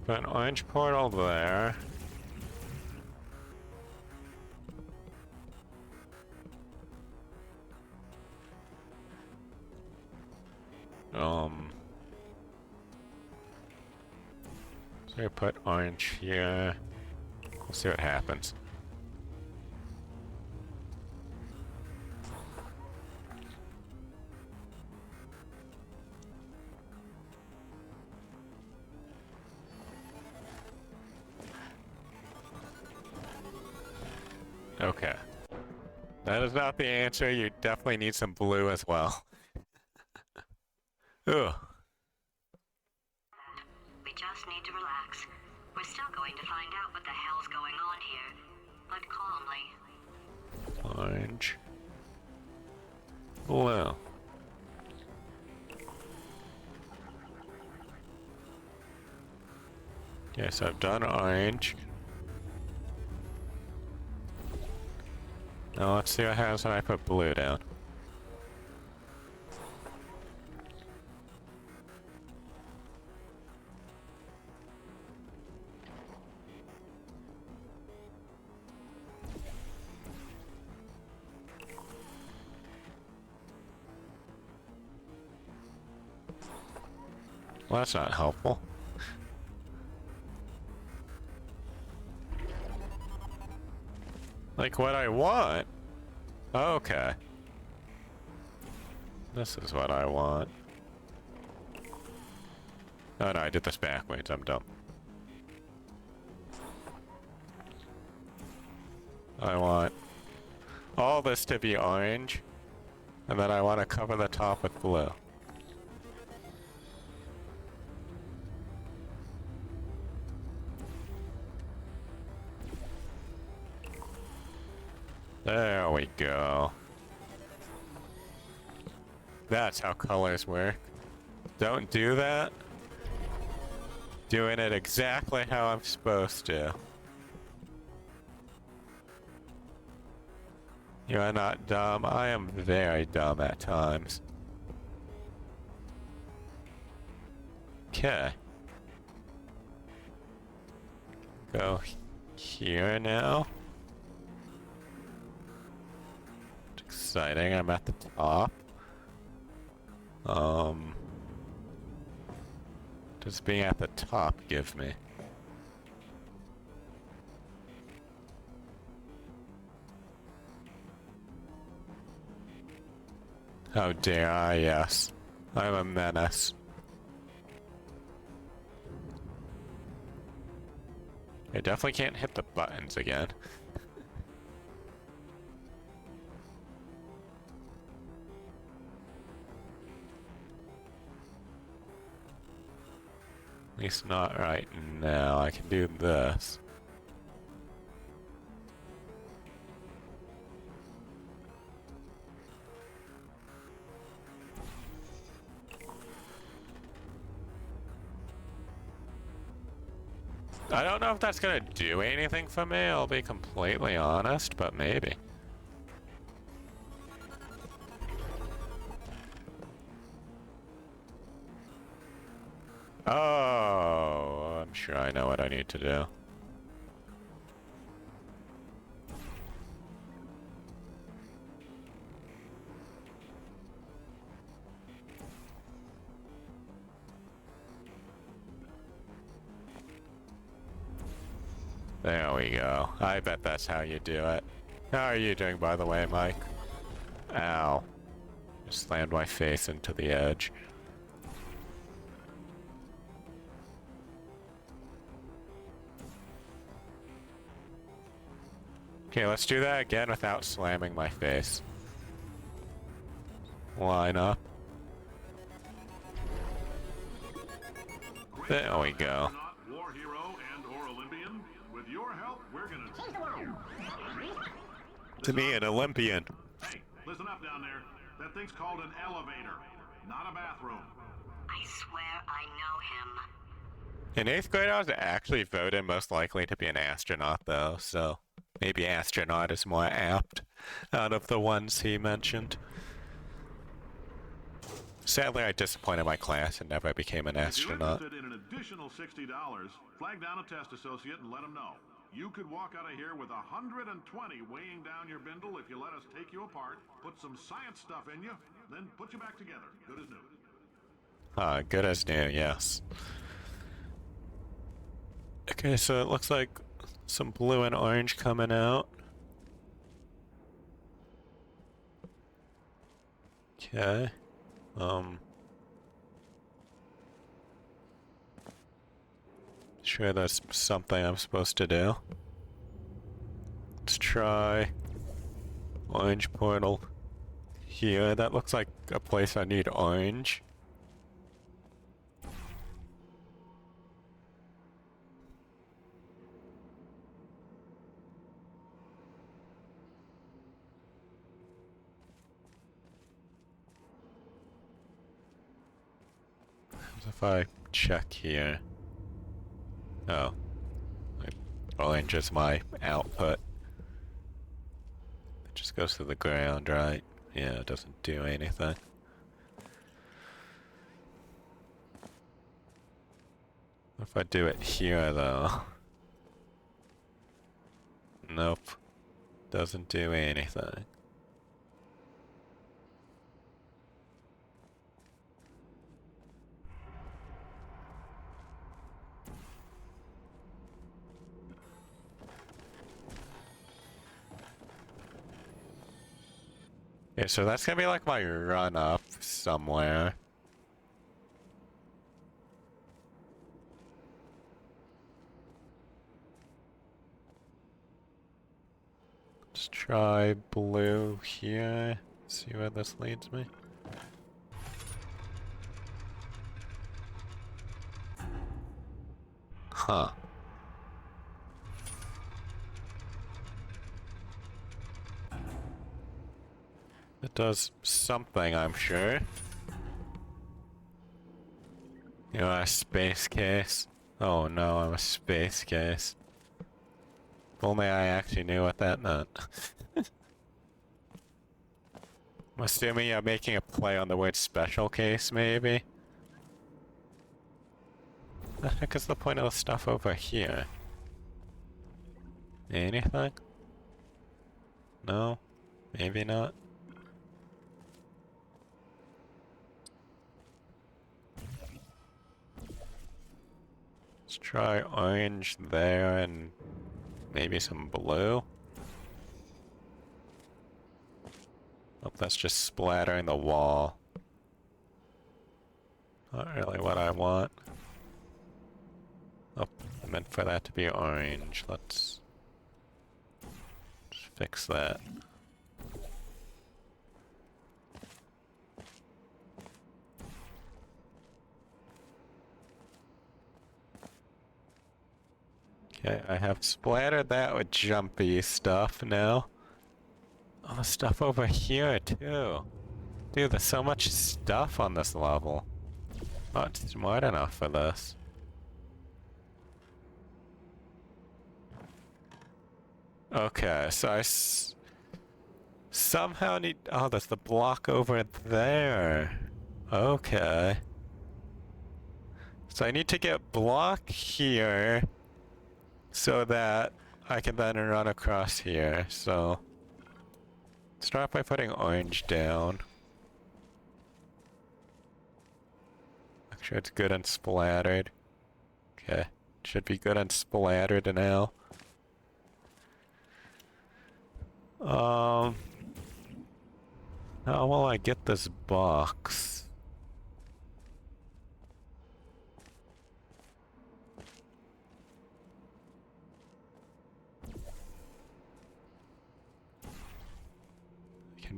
Put an orange portal there. So I put orange here. We'll see what happens. Okay. That is not the answer. You definitely need some blue as well. Ugh. We just need to relax. We're still going to find out what the hell's going on here, but calmly. Orange. Blue. Okay, so I've done orange. Now let's see what happens when I put blue down. Well, that's not helpful. Like what I want? Okay. This is what I want. Oh no, I did this backwards. I'm dumb. I want all this to be orange, and then I want to cover the top with blue. There we go. That's how colors work. Don't do that. Doing it exactly how I'm supposed to. You are not dumb. I am very dumb at times. Okay. Go here now. Exciting, I'm at the top. Does being at the top give me? How dare I, yes. I'm a menace. I definitely can't hit the buttons again. At least not right now. I can do this. I don't know if that's gonna do anything for me, I'll be completely honest, but maybe. Oh, I'm sure I know what I need to do. There we go. I bet that's how you do it. How are you doing, by the way, Mike? Ow. Just slammed my face into the edge. Okay, let's do that again without slamming my face. Line up. There we go. Astronaut, war hero, and/or Olympian. With your help, we're gonna change the world. To me, an Olympian. Hey, listen up down there. That thing's called an elevator, not a bathroom. I swear I know him. In 8th grade, I was actually voted most likely to be an astronaut, though, so maybe astronaut is more apt out of the ones he mentioned. Sadly, I disappointed my class and never became an astronaut. If you're interested in an additional $60, flag down a test associate and let him know. You could walk out of here with 120 weighing down your bindle if you let us take you apart, put some science stuff in you, then put you back together. Good as new. Good as new, yes. Okay, so it looks like some blue and orange coming out. Okay. Sure that's something I'm supposed to do. Let's try orange portal here. That looks like a place I need orange. If I check here. Oh. Orange is my output. It just goes to the ground, right? Yeah, it doesn't do anything. If I do it here, though. Nope. Doesn't do anything. Yeah, so that's gonna be like my run up somewhere. Let's try blue here. See where this leads me. Huh. It does something, I'm sure. You know, a space case. Oh no, I'm a space case. If only I actually knew what that meant. I'm assuming you're making a play on the word special case, maybe? The heck is the point of the stuff over here? Anything? No? Maybe not? Let's try orange there and maybe some blue. Oh, that's just splattering the wall. Not really what I want. Oh, I meant for that to be orange. Let's just fix that. Okay, I have splattered that with jumpy stuff now. Oh, stuff over here too. Dude, there's so much stuff on this level. Not smart enough for this. Okay, so I somehow need... Oh, there's the block over there. Okay. So I need to get block here so that I can then run across here. So start by putting orange down. Make sure it's good and splattered. Okay, should be good and splattered now. How will I get this box?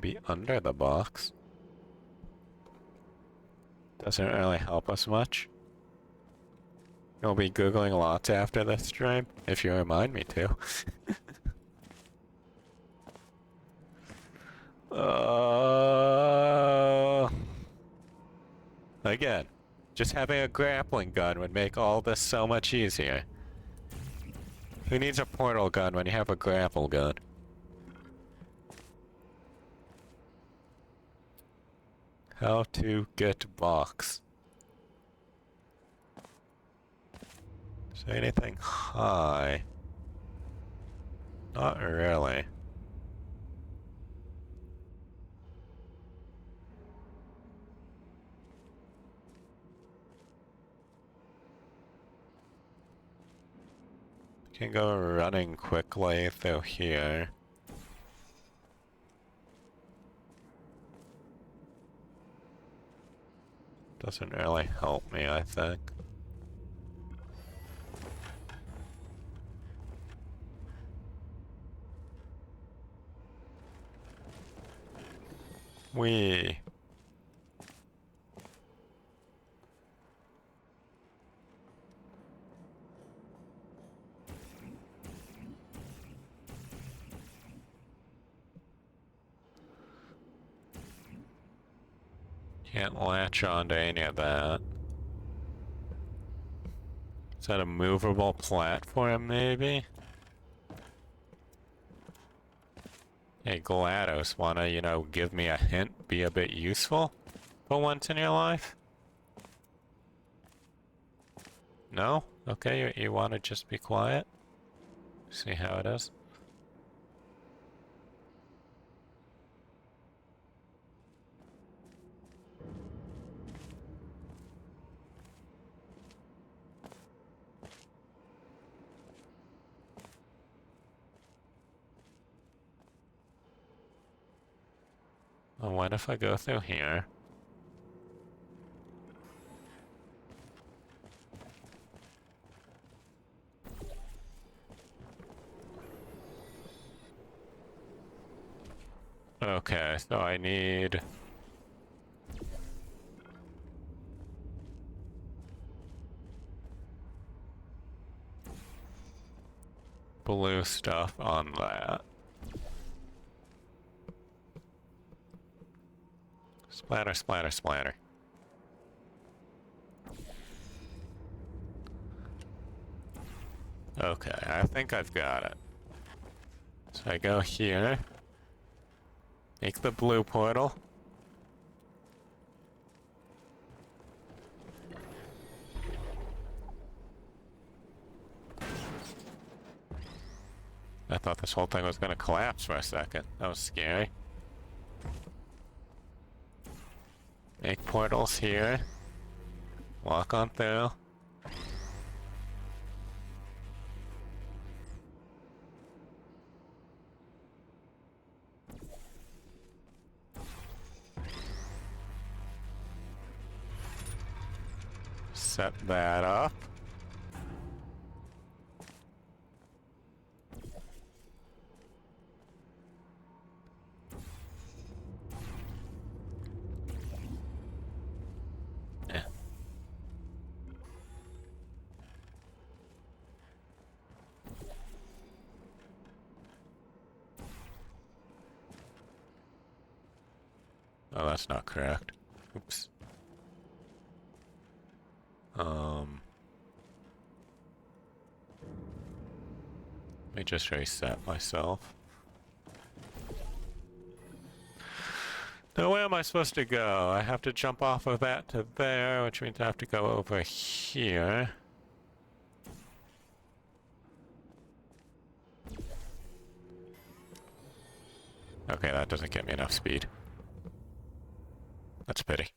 can be under the box. Doesn't really help us much. You'll be Googling lots after this stream, if you remind me to. Again, just having a grappling gun would make all this so much easier. Who needs a portal gun when you have a grapple gun? How to get box. Is there anything high? Not really. Can go running quickly through here. Doesn't really help me, I think. Wee. Can't latch onto any of that. Is that a movable platform, maybe? Hey, GLaDOS, wanna, you know, give me a hint, be a bit useful for once in your life? No? Okay, you wanna just be quiet? See how it is? Well, what if I go through here? Okay, so I need... blue stuff on that. Splatter, splatter, splatter. Okay, I think I've got it. So I go here. Make the blue portal. I thought this whole thing was gonna collapse for a second. That was scary. Make portals here. Walk on through. Set that up. Yeah. Oh, that's not correct. Oops. Let me just reset myself. Now where am I supposed to go? I have to jump off of that to there, which means I have to go over here. Okay, that doesn't get me enough speed. That's a pity.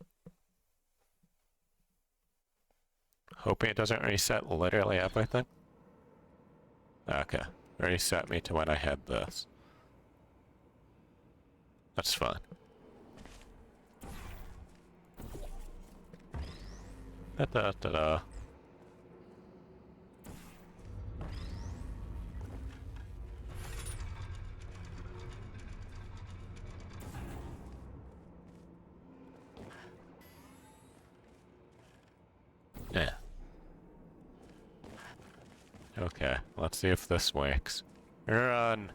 Hoping it doesn't reset literally everything. Okay, reset me to when I had this. That's fine. Da-da-da-da. Okay, let's see if this works. Run!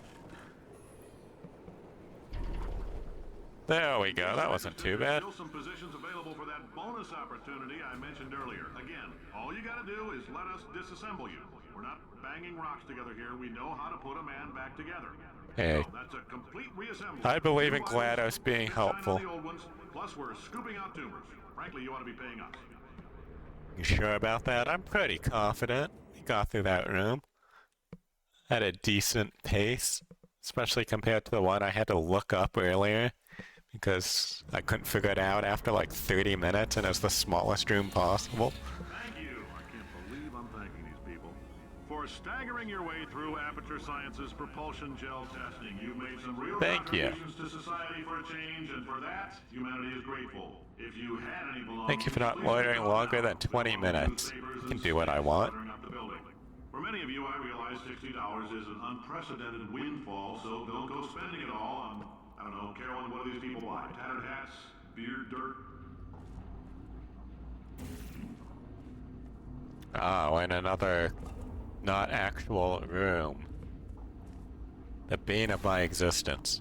There we go, that wasn't too bad. There's still some positions available for that bonus opportunity I mentioned earlier. Again, all you gotta do is let us disassemble you. We're not banging rocks together here. We know how to put a man back together. Hey, So that's a complete reassembly. I believe in New items, GLaDOS being good shine on helpful. the old ones, plus we're scooping out tumors. Frankly, you ought to be paying us. You sure about that? I'm pretty confident. We got through that room at a decent pace, especially compared to the one I had to look up earlier because I couldn't figure it out after like 30 minutes and it was the smallest room possible. Thank you. I can't believe I'm thanking these people. For staggering your way through Aperture Science's propulsion gel testing, you've made some real Thank you. contributions to society for a change, and for that, humanity is grateful. If you had any belongings, Thank you for not please loitering pick up longer now. than 20 All minutes. newspapers I can and do what I stickers want. cluttering up the building. For many of you, I realize $60 is an unprecedented windfall, so don't go spending it all on, I don't know, Carolyn, what do these people buy? Tattered hats? Beer dirt? Oh, in another not actual room. The bane of my existence.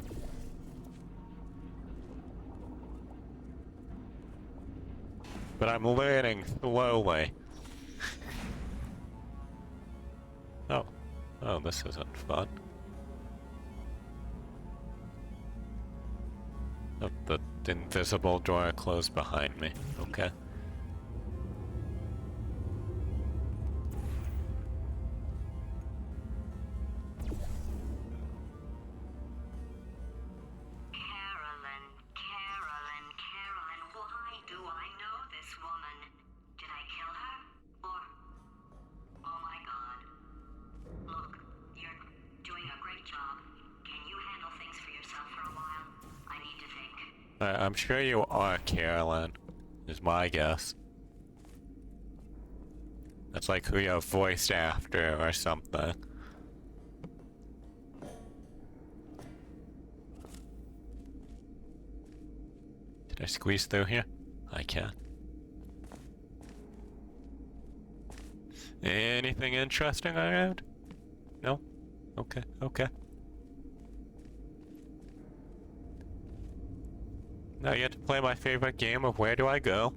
But I'm learning slowly. Oh. Oh, this isn't fun. Oh, the invisible door closed behind me. Okay. Carolyn, why do I know this woman? Did I kill her? Or... Oh my god. Look, you're doing a great job. Can you handle things for yourself for a while? I need to think. I'm sure you are Carolyn, is my guess. That's like who you're voiced after or something. Did I squeeze through here? I can. Anything interesting around? No? Okay, okay. Now you get to play my favorite game of Where Do I Go?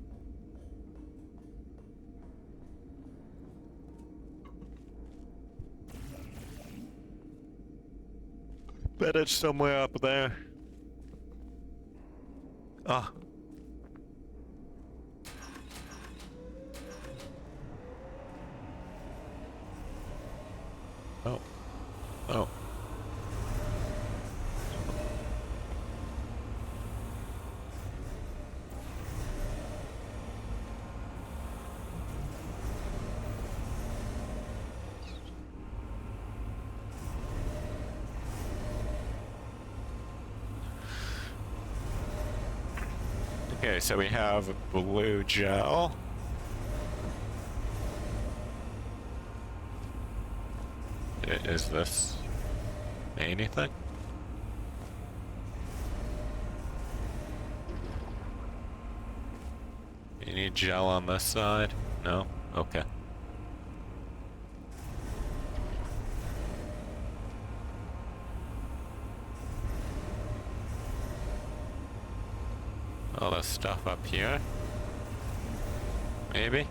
Bet it's somewhere up there. Ah. Oh. Oh. Okay, so we have blue gel. Is this anything? You need gel on this side? No? Okay. All this stuff up here? Maybe?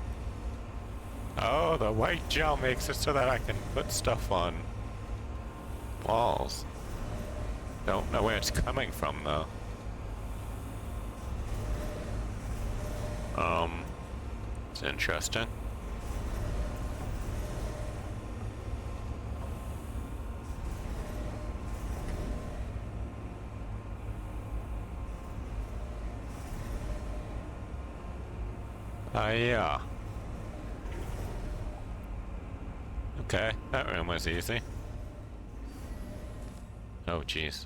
Oh, the white gel makes it so that I can put stuff on walls. Don't know where it's coming from, though. It's interesting. Yeah. Okay, that room was easy. Oh, jeez.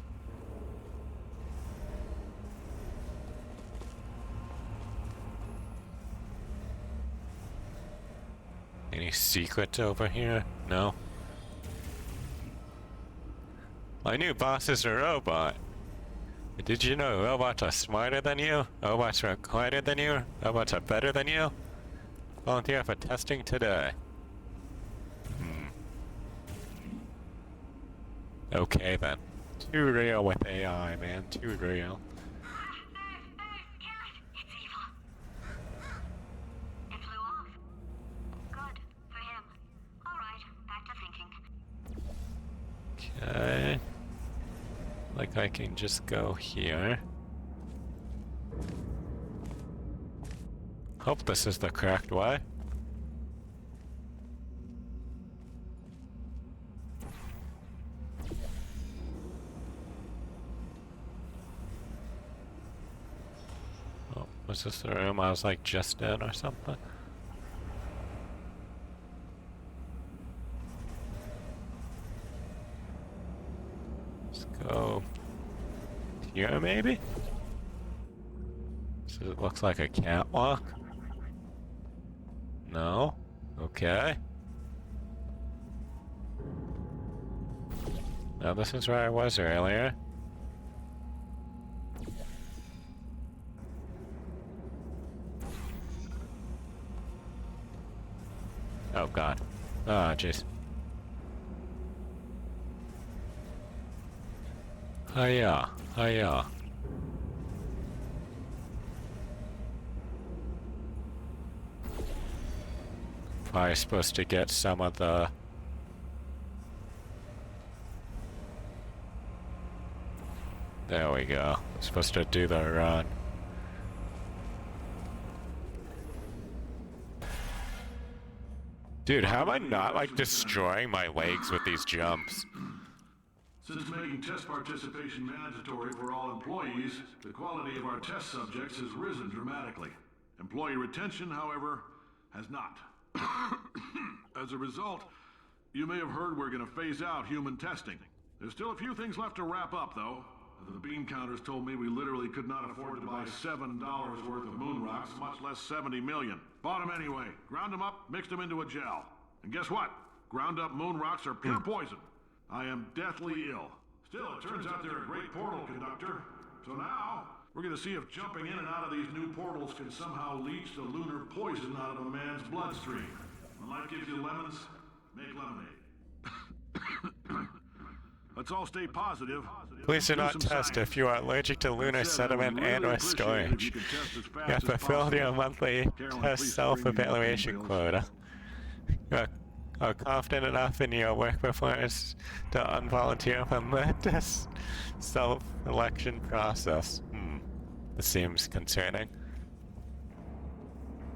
Any secrets over here? No? My new boss is a robot. Did you know robots are smarter than you? Robots are quieter than you? Robots are better than you? Volunteer for testing today. Okay then. Too real with AI, man. Too real. It's evil. It flew off. Good for him. All right, back to thinking. Okay. Like I can just go here. Hope this is the correct way. Oh, was this the room I was like just in or something? Let's go here maybe? So it looks like a catwalk. No? Okay. Now this is where I was earlier. Oh god. Ah, jeez. Hiya. Hiya. Probably supposed to get some of the... There we go. Supposed to do the run. Dude, how am I not, like, destroying my legs with these jumps? Since making test participation mandatory for all employees, the quality of our test subjects has risen dramatically. Employee retention, however, has not. As a result, you may have heard we're going to phase out human testing. There's still a few things left to wrap up, though. The bean counters told me we literally could not afford to buy $7 worth of moon rocks, much less 70 million. Bought them anyway. Ground them up, mixed them into a gel. And guess what? Ground up moon rocks are pure poison. I am deathly ill. Still, it turns out they're a great portal conductor. So now, we're gonna see if jumping in and out of these new portals can somehow leach the lunar poison out of a man's bloodstream. When life gives you lemons, make lemonade. Let's all stay positive. Please do Do not some test science. if you are allergic to lunar That said, I sediment would and really or appreciate it if storage. you could test as fast You have as fulfilled your possible. monthly Caroline, test please self-evaluation bring me up quota. You are confident enough in your work performance to unvolunteer from the test self-election process. This seems concerning.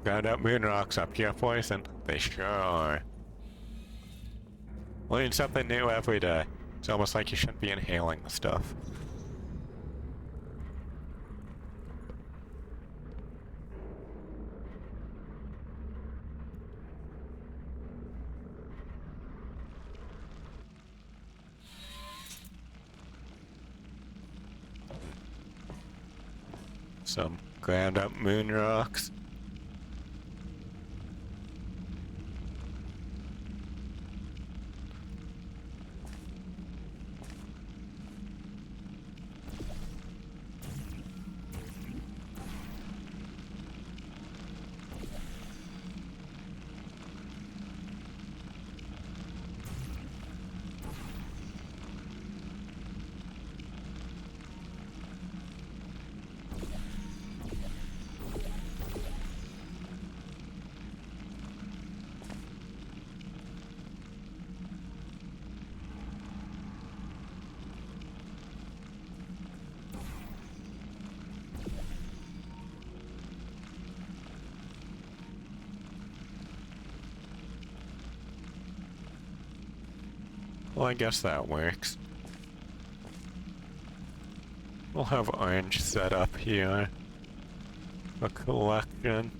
Ground up moon rocks are pure poison. They sure are. Learn something new every day. It's almost like you shouldn't be inhaling the stuff. Some ground up moon rocks. Well, I guess that works. We'll have orange set up here. A collection.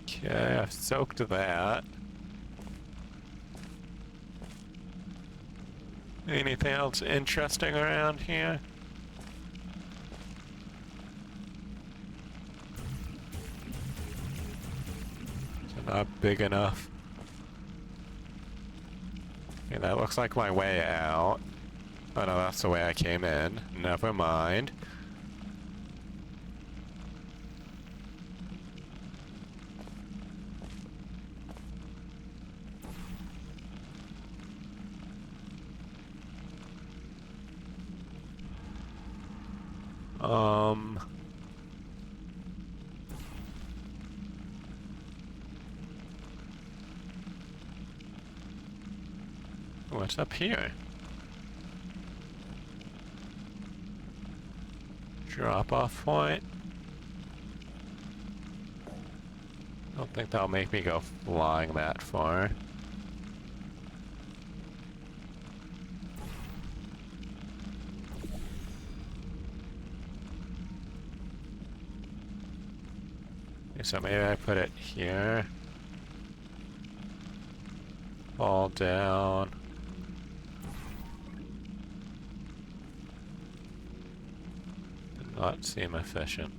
Okay, I've soaked that. Anything else interesting around here? Is it not big enough? Okay, that looks like my way out. Oh no, that's the way I came in. Never mind. What's up here? Drop-off point? I don't think that'll make me go flying that far. Okay, so maybe I put it here. Fall down. Did not seem efficient.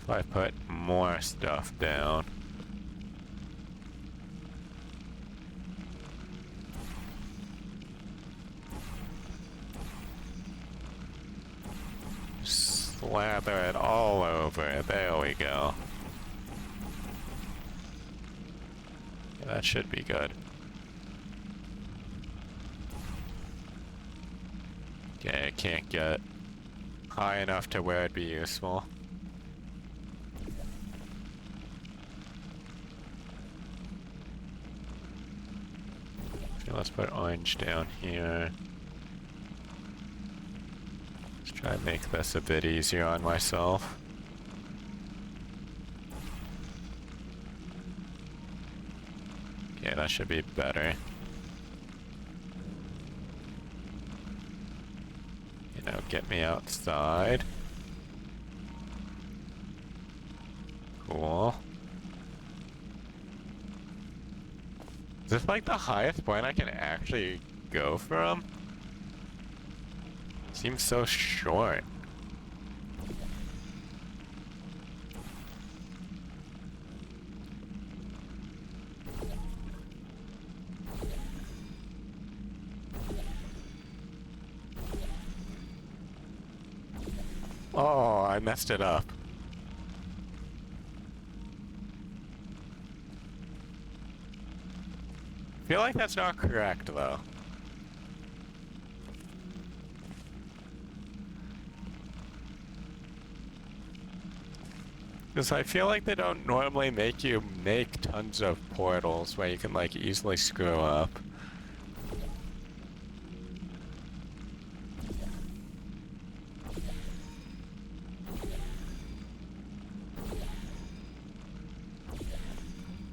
If I put more stuff down. Slather it all over it. There we go. Yeah, that should be good. Okay, I can't get high enough to where it'd be useful. Okay, let's put orange down here. Let's try and make this a bit easier on myself. Okay, that should be better. You know, get me outside. Cool. Is this like the highest point I can actually go from? Seems so short. Oh, I messed it up. I feel like that's not correct, though. Because I feel like they don't normally make you make tons of portals where you can, like, easily screw up.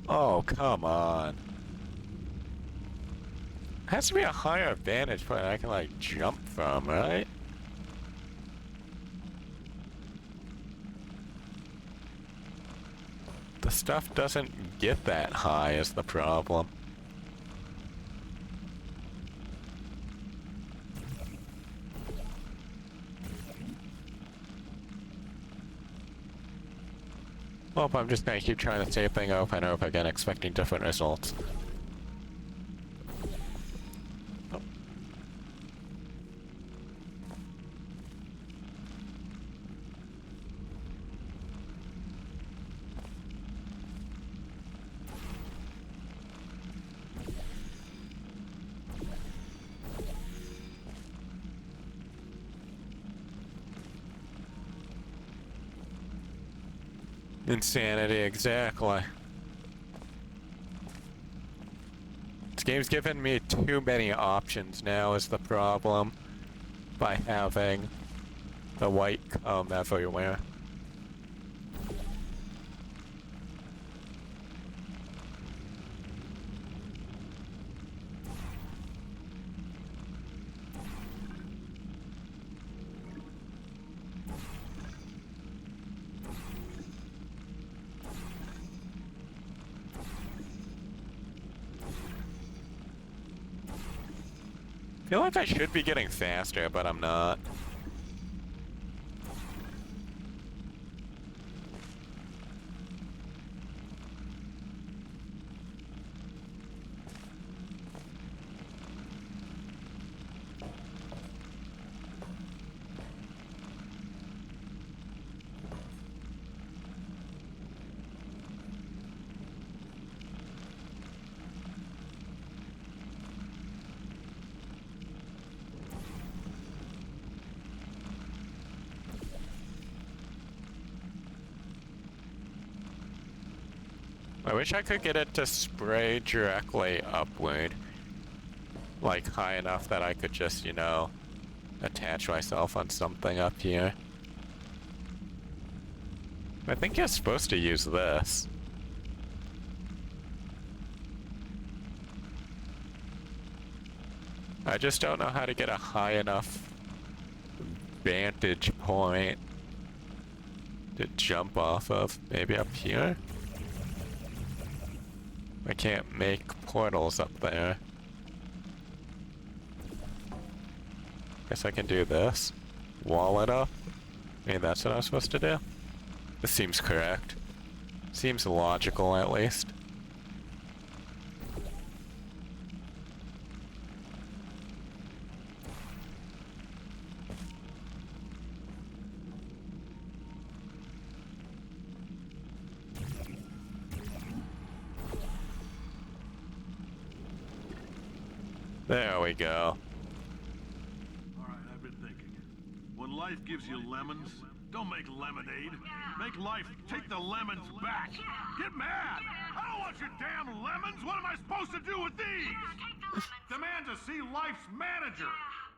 Oh, come on. It has to be a higher vantage point I can, like, jump from, right? The stuff doesn't get that high is the problem. Well, I'm just gonna keep trying the same thing over and over again, expecting different results. Oh. Insanity, exactly. This game's given me too many options now is the problem. By having the white come everywhere. I feel like I should be getting faster, but I'm not. I wish I could get it to spray directly upward. Like high enough that I could just, you know, attach myself on something up here. I think you're supposed to use this. I just don't know how to get a high enough vantage point to jump off of. Maybe up here? I can't make portals up there. Guess I can do this. Wall it up. Maybe that's what I'm supposed to do. This seems correct. Seems logical, at least. There we go. Alright, I've been thinking. When life gives you lemons, don't make lemonade. Make life take the lemons back. Get mad! I don't want your damn lemons! What am I supposed to do with these? Demand to see life's manager!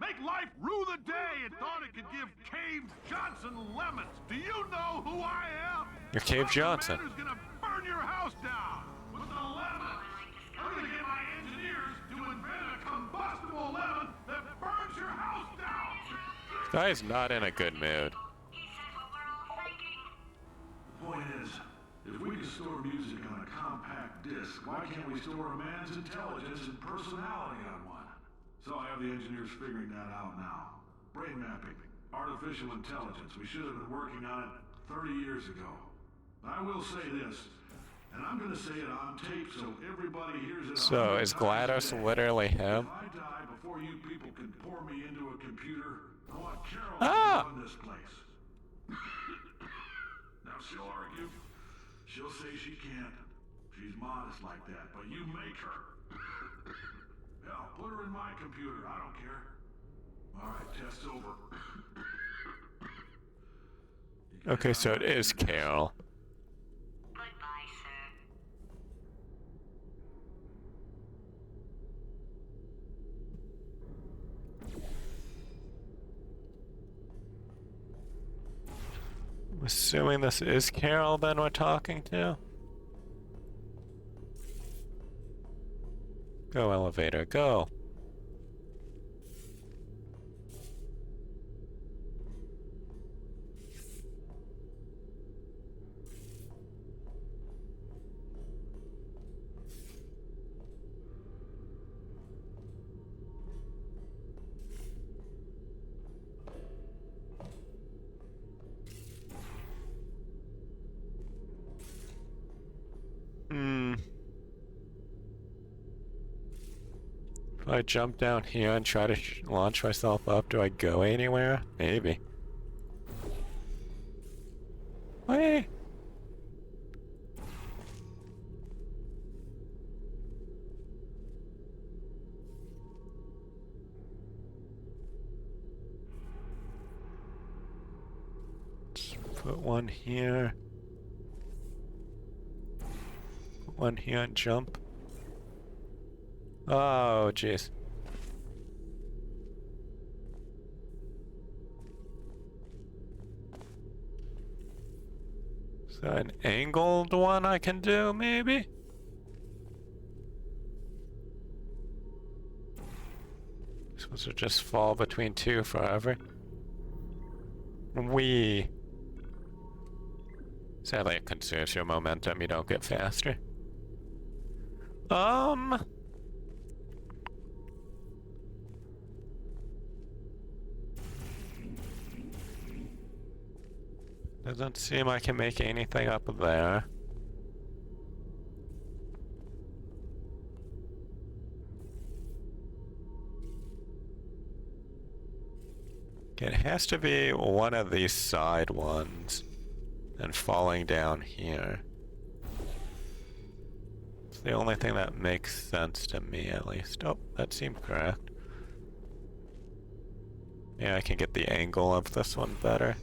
Make life rue the day it thought it could give Cave Johnson lemons! Do you know who I am? You're Cave Johnson. I'm the man who's gonna burn your house down! With the lemons! I'm gonna get my engineers to invent a combustible lemon that burns your house down! This guy is not in a good mood. The point is, if we can store music on a compact disc, why can't we store a man's intelligence and personality on one? So I have the engineers figuring that out now. Brain mapping, artificial intelligence. We should have been working on it 30 years ago. But I will say this, and I'm gonna say it on tape so everybody hears it. So, is GLaDOS literally him? If I die before you people can pour me into a computer, I want Carol Ah! to run this place. Now she'll argue. She'll say she can't. She's modest like that, but you make her. Hell, put her in my computer. I don't care. All right, test over. Okay, so it is Carol. Goodbye, sir. I'm assuming this is Carol then we're talking to. Go, elevator, go. If I jump down here and try to launch myself up, do I go anywhere? Maybe. Wait. Put one here. Put one here and jump. Oh, jeez. Is that an angled one I can do, maybe? Supposed to just fall between two forever. Wee. Sadly, it consumes your momentum. You don't get faster. Doesn't seem I can make anything up there. It has to be one of these side ones and falling down here. It's the only thing that makes sense to me, at least. Oh, that seemed correct. Yeah, I can get the angle of this one better.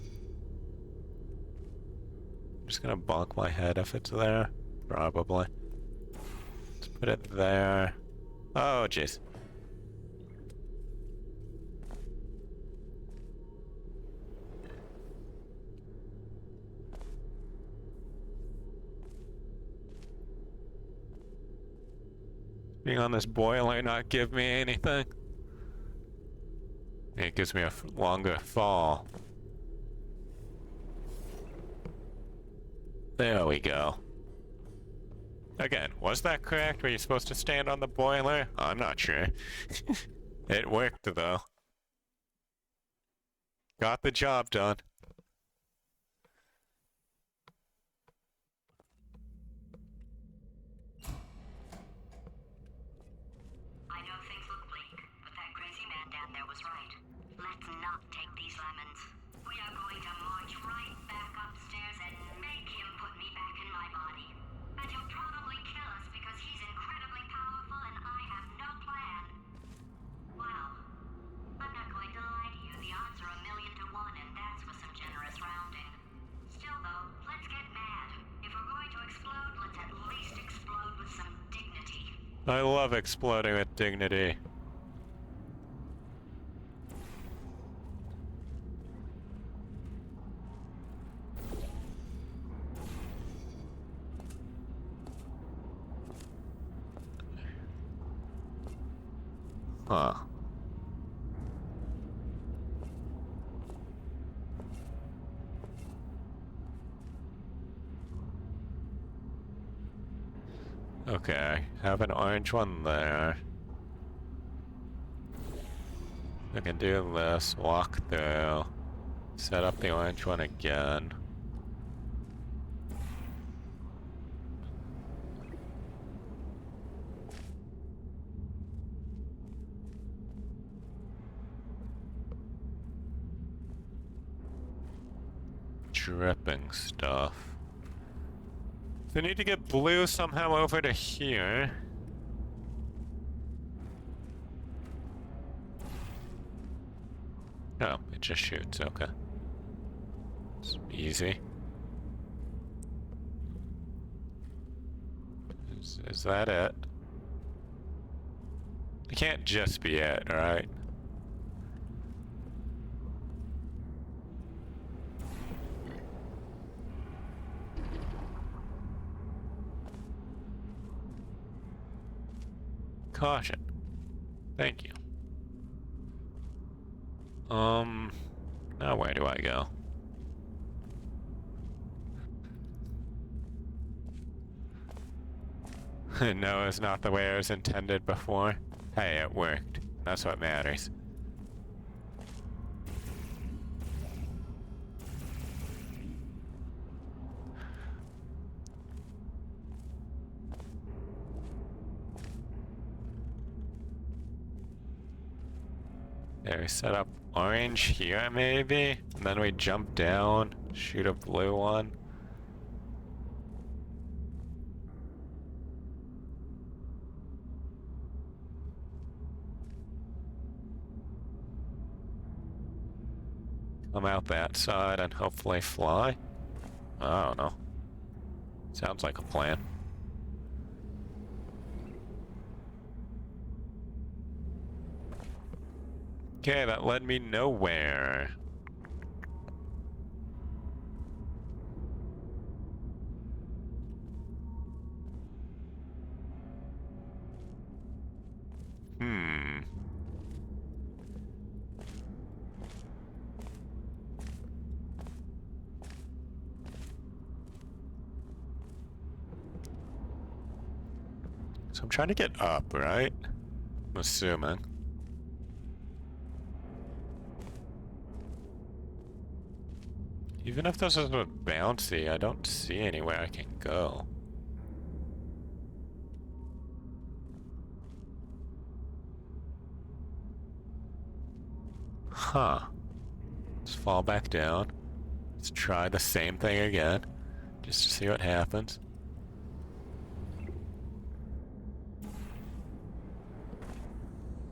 I'm just gonna bonk my head if it's there. probably. Let's put it there. Oh, jeez. Being on this boiler not give me anything. It gives me a longer fall. There we go. Again, was that correct? Were you supposed to stand on the boiler? I'm not sure. It worked though. Got the job done. I know things look bleak, but that crazy man down there was right. Let's not take these lemons. We are going to march right back upstairs and make him put me back in my body. And he'll probably kill us because he's incredibly powerful and I have no plan. Well, I'm not going to lie to you. The odds are 1,000,000 to 1, and that's with some generous rounding. Still, though, let's get mad. If we're going to explode, let's at least explode with some dignity. I love exploding with dignity. Huh. Okay, have an orange one there. I can do this, walk through, set up the orange one again. Dripping stuff. So I need to get blue somehow over to here. Oh, it just shoots, okay. It's easy. Is that it? It can't just be it, right? Caution. Thank you. Now where do I go? No, it's not the way it was intended before. Hey, it worked. That's what matters. There, we set up orange here, maybe? And then we jump down, shoot a blue one. Come out that side and hopefully fly? I don't know. Sounds like a plan. Okay, that led me nowhere. So I'm trying to get up, right? I'm assuming. Even if this is a bouncy, I don't see anywhere I can go. Huh. Let's fall back down. Let's try the same thing again, just to see what happens.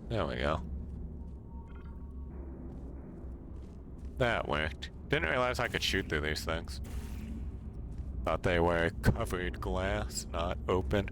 There we go. That worked. Didn't realize I could shoot through these things. Thought they were covered glass, not open.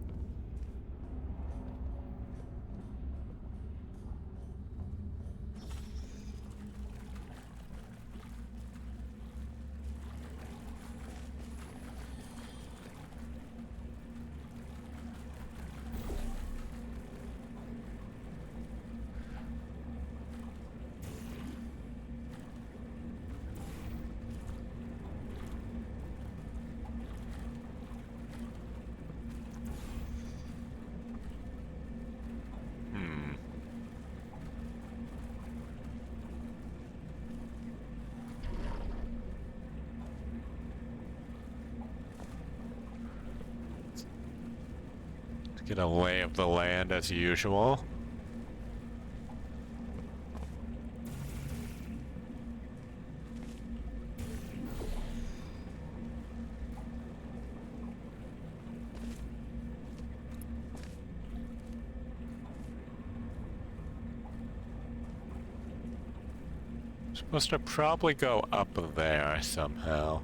Get a lay of the land as usual. Supposed to probably go up there somehow.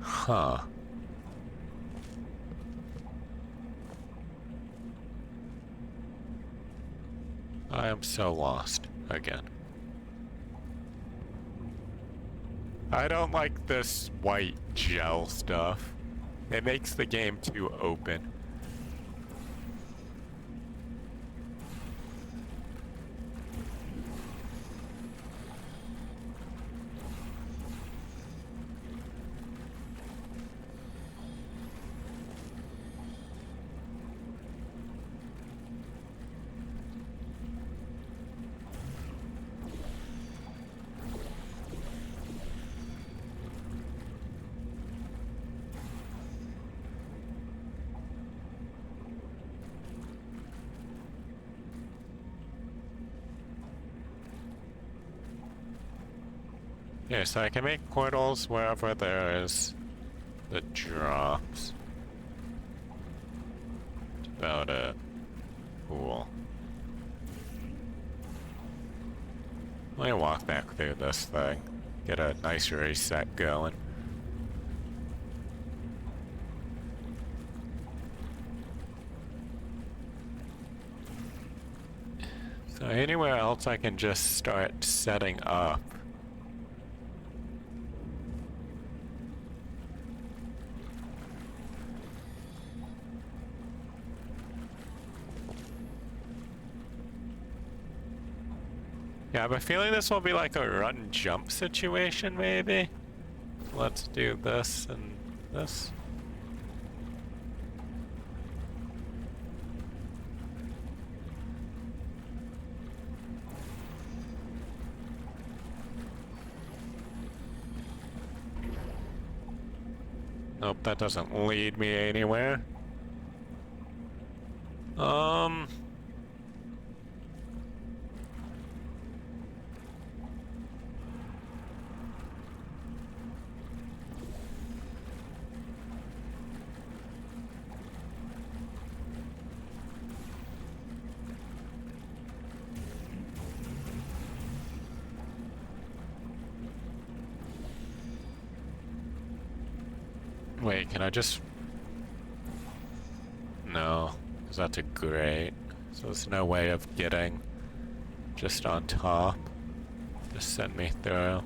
Huh. I am so lost again. I don't like this white gel stuff. It makes the game too open. Yeah, so I can make portals wherever there is the drops. That's about it. Cool. Let me walk back through this thing. Get a nice reset going. So anywhere else I can just start setting up. Yeah, I have a feeling this will be like a run jump situation, maybe. Let's do this and this. Nope, that doesn't lead me anywhere. Wait, can I just... No, because that's a grate. So there's no way of getting just on top. Just send me through.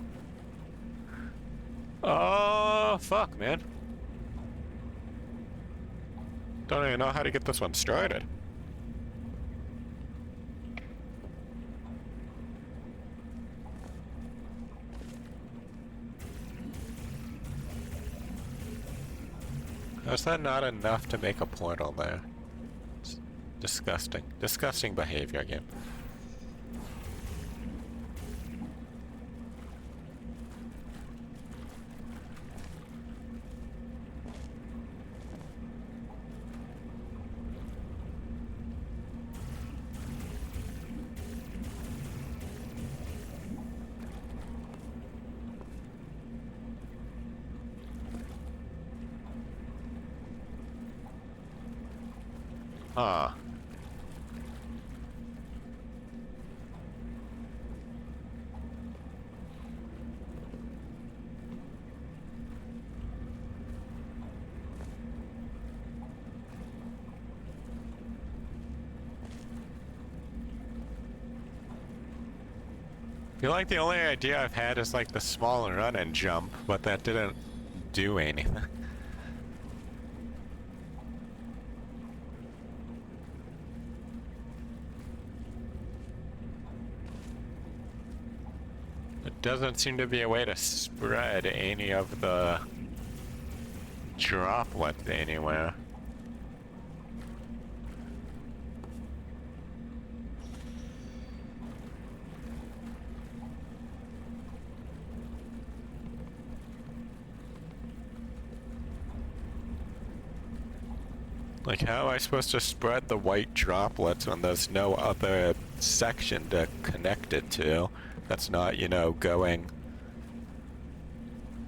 Oh, fuck, man. Don't even know how to get this one started. Is that not enough to make a portal there? It's disgusting. Disgusting behavior, game. Huh. I feel like the only idea I've had is like the small run and jump, but that didn't do anything. It doesn't seem to be a way to spread any of the droplets anywhere. Like, how am I supposed to spread the white droplets when there's no other section to connect it to? That's not, you know, going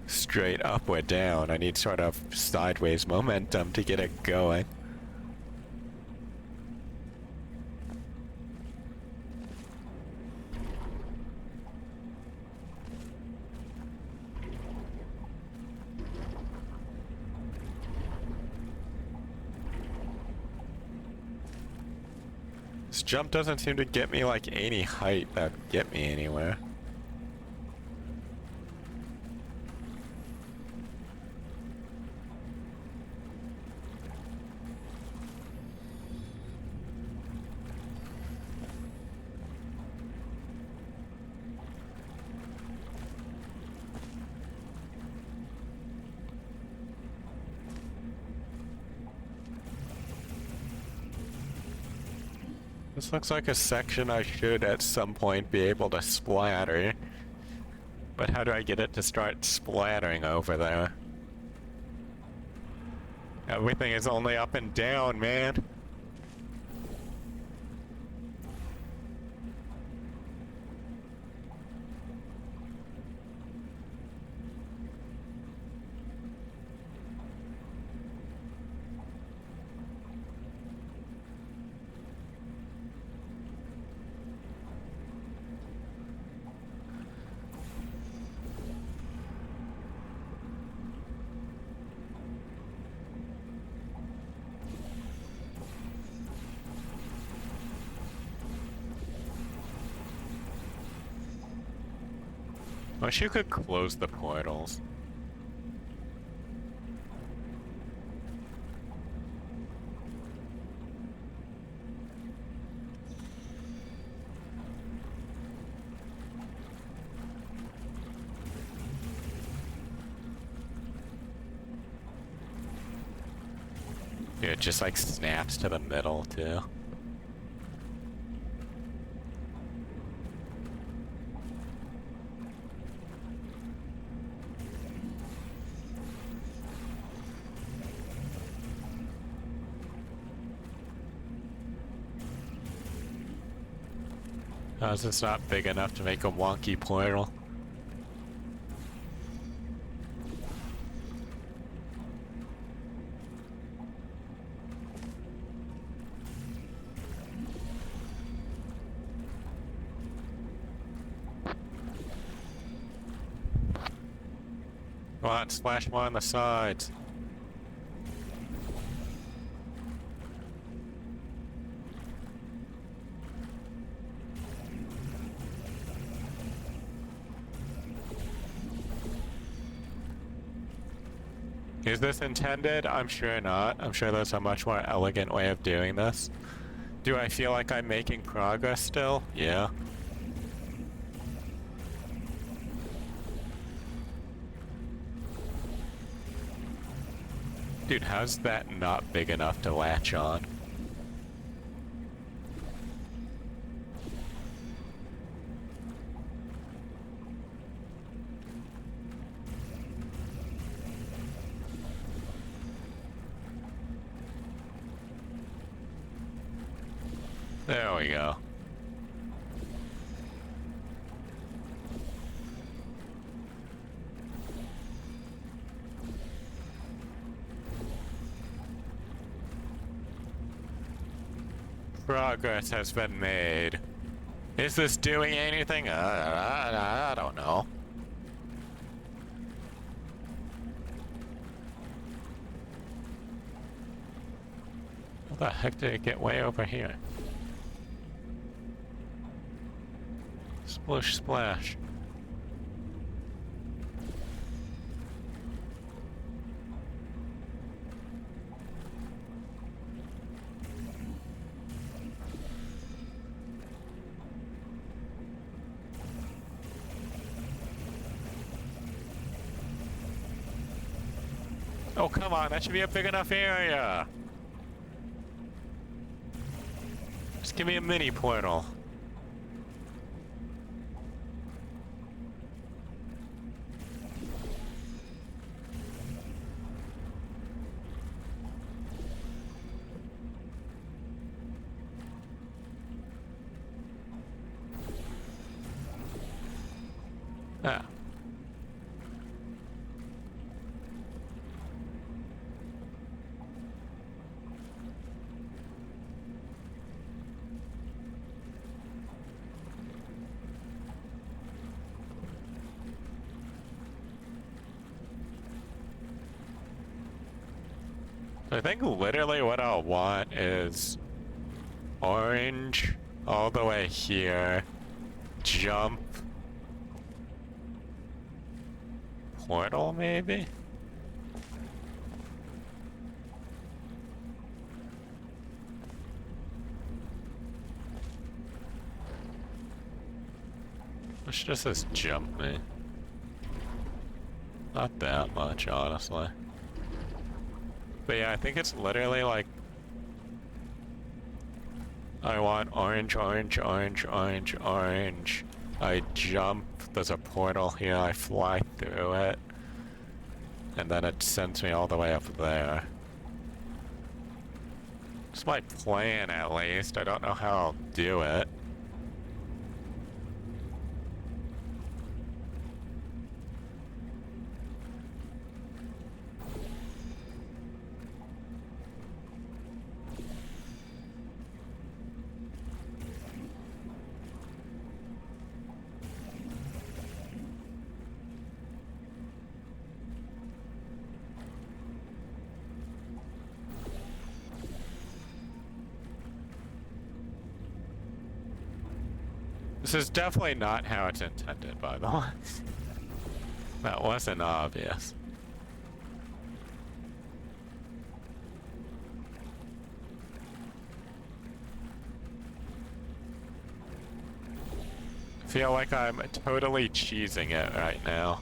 straight up or down. I need sort of sideways momentum to get it going. This jump doesn't seem to get me like any height that would get me anywhere. This looks like a section I should at some point be able to splatter. But how do I get it to start splattering over there? Everything is only up and down, man. Wish you could close the portals. Yeah, it just like snaps to the middle too. How's this not big enough to make a wonky portal? Come on, splash more on the sides. Is this intended? I'm sure not. I'm sure there's a much more elegant way of doing this. Do I feel like I'm making progress still? Yeah. Dude, how's that not big enough to latch on? There we go. progress has been made. Is this doing anything? I don't know. How the heck did it get way over here? Splish splash. Oh, come on, that should be a big enough area. Just give me a mini portal. Ah. I think literally what I'll want is orange all the way here, jump, portal maybe? Which does this jump me? Not that much, honestly. But yeah, I think it's literally like I want orange, orange, orange, orange, orange. I jump, there's a portal here, I fly through it. And then it sends me all the way up there. It's my plan at least, I don't know how I'll do it. This is definitely not how it's intended, by the way. That wasn't obvious. I feel like I'm totally cheesing it right now.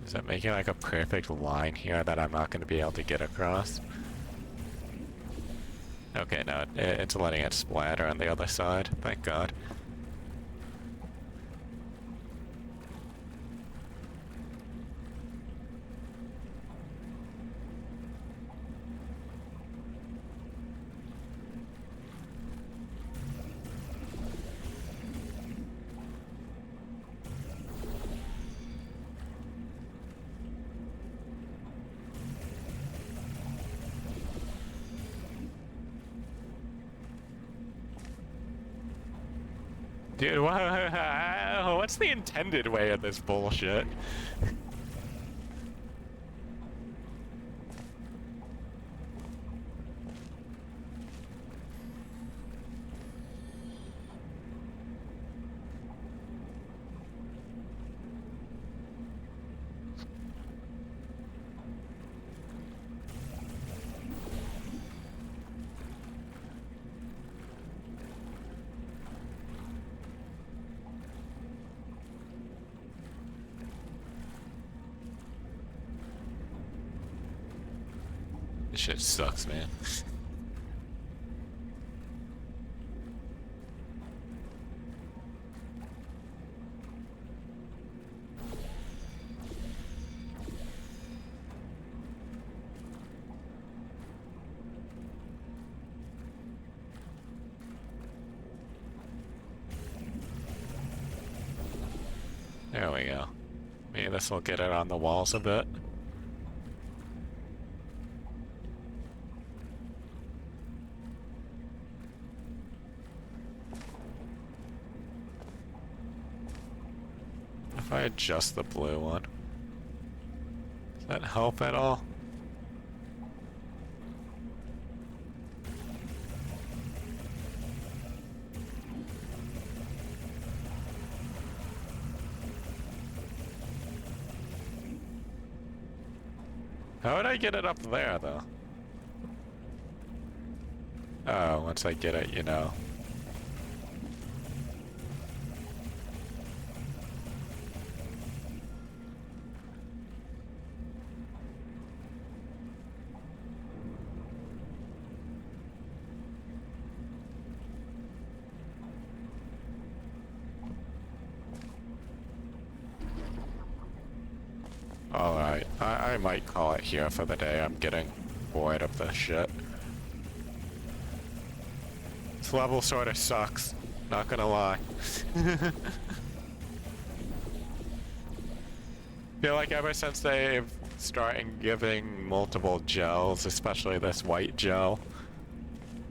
Is that making like a perfect line here that I'm not going to be able to get across? Okay, no, it's letting it splatter on the other side. Thank God. Dude, what's the intended way of this bullshit? This shit sucks, man. There we go. Maybe this will get it on the walls a bit. If I adjust the blue one, does that help at all? How would I get it up there, though? Oh, once I get it, you know. Alright, I might call it here for the day. I'm getting bored of this shit. This level sort of sucks, not gonna lie. Feel like ever since they've started giving multiple gels, especially this white gel,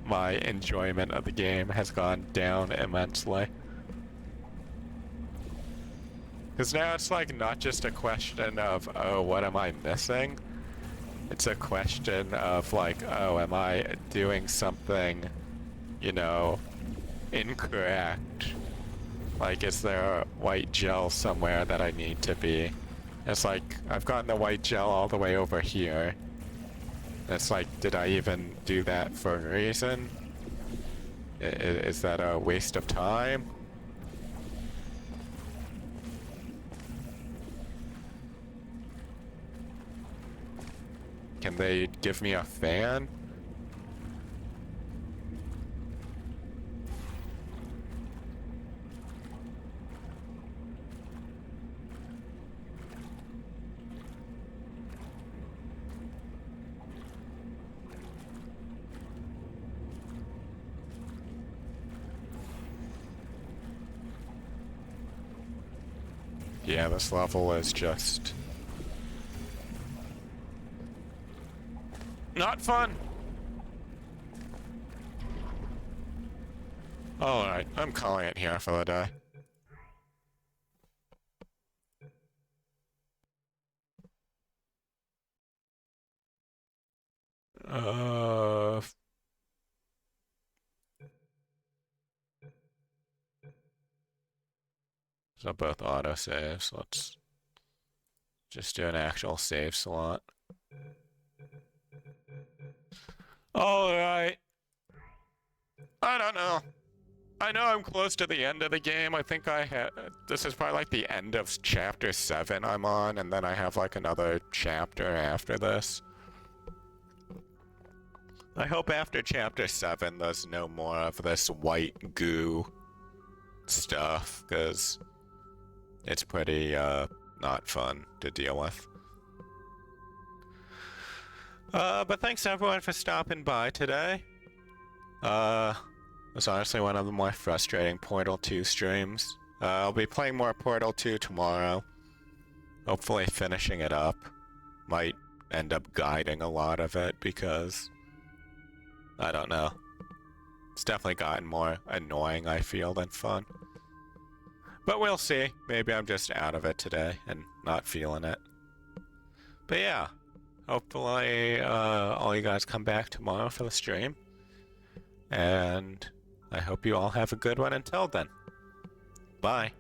my enjoyment of the game has gone down immensely. Because now it's like not just a question of, oh, what am I missing? It's a question of like, oh, am I doing something, you know, incorrect? Like, is there a white gel somewhere that I need to be? It's like, I've gotten the white gel all the way over here. It's like, did I even do that for a reason? Is that a waste of time? Can they give me a fan? Yeah, this level is just not fun. Alright, I'm calling it here for the day. So both autosaves. Let's just do an actual save slot. Alright. I don't know. I know I'm close to the end of the game. I think this is probably like the end of chapter 7 I'm on, and then I have like another chapter after this. I hope after chapter 7 there's no more of this white goo stuff, because it's pretty, not fun to deal with. But thanks everyone for stopping by today. It was honestly one of the more frustrating Portal 2 streams. I'll be playing more Portal 2 tomorrow. Hopefully finishing it up. Might end up guiding a lot of it because, I don't know. It's definitely gotten more annoying, I feel, than fun. But we'll see. Maybe I'm just out of it today and not feeling it. But yeah, hopefully all you guys come back tomorrow for the stream. And I hope you all have a good one until then. Bye.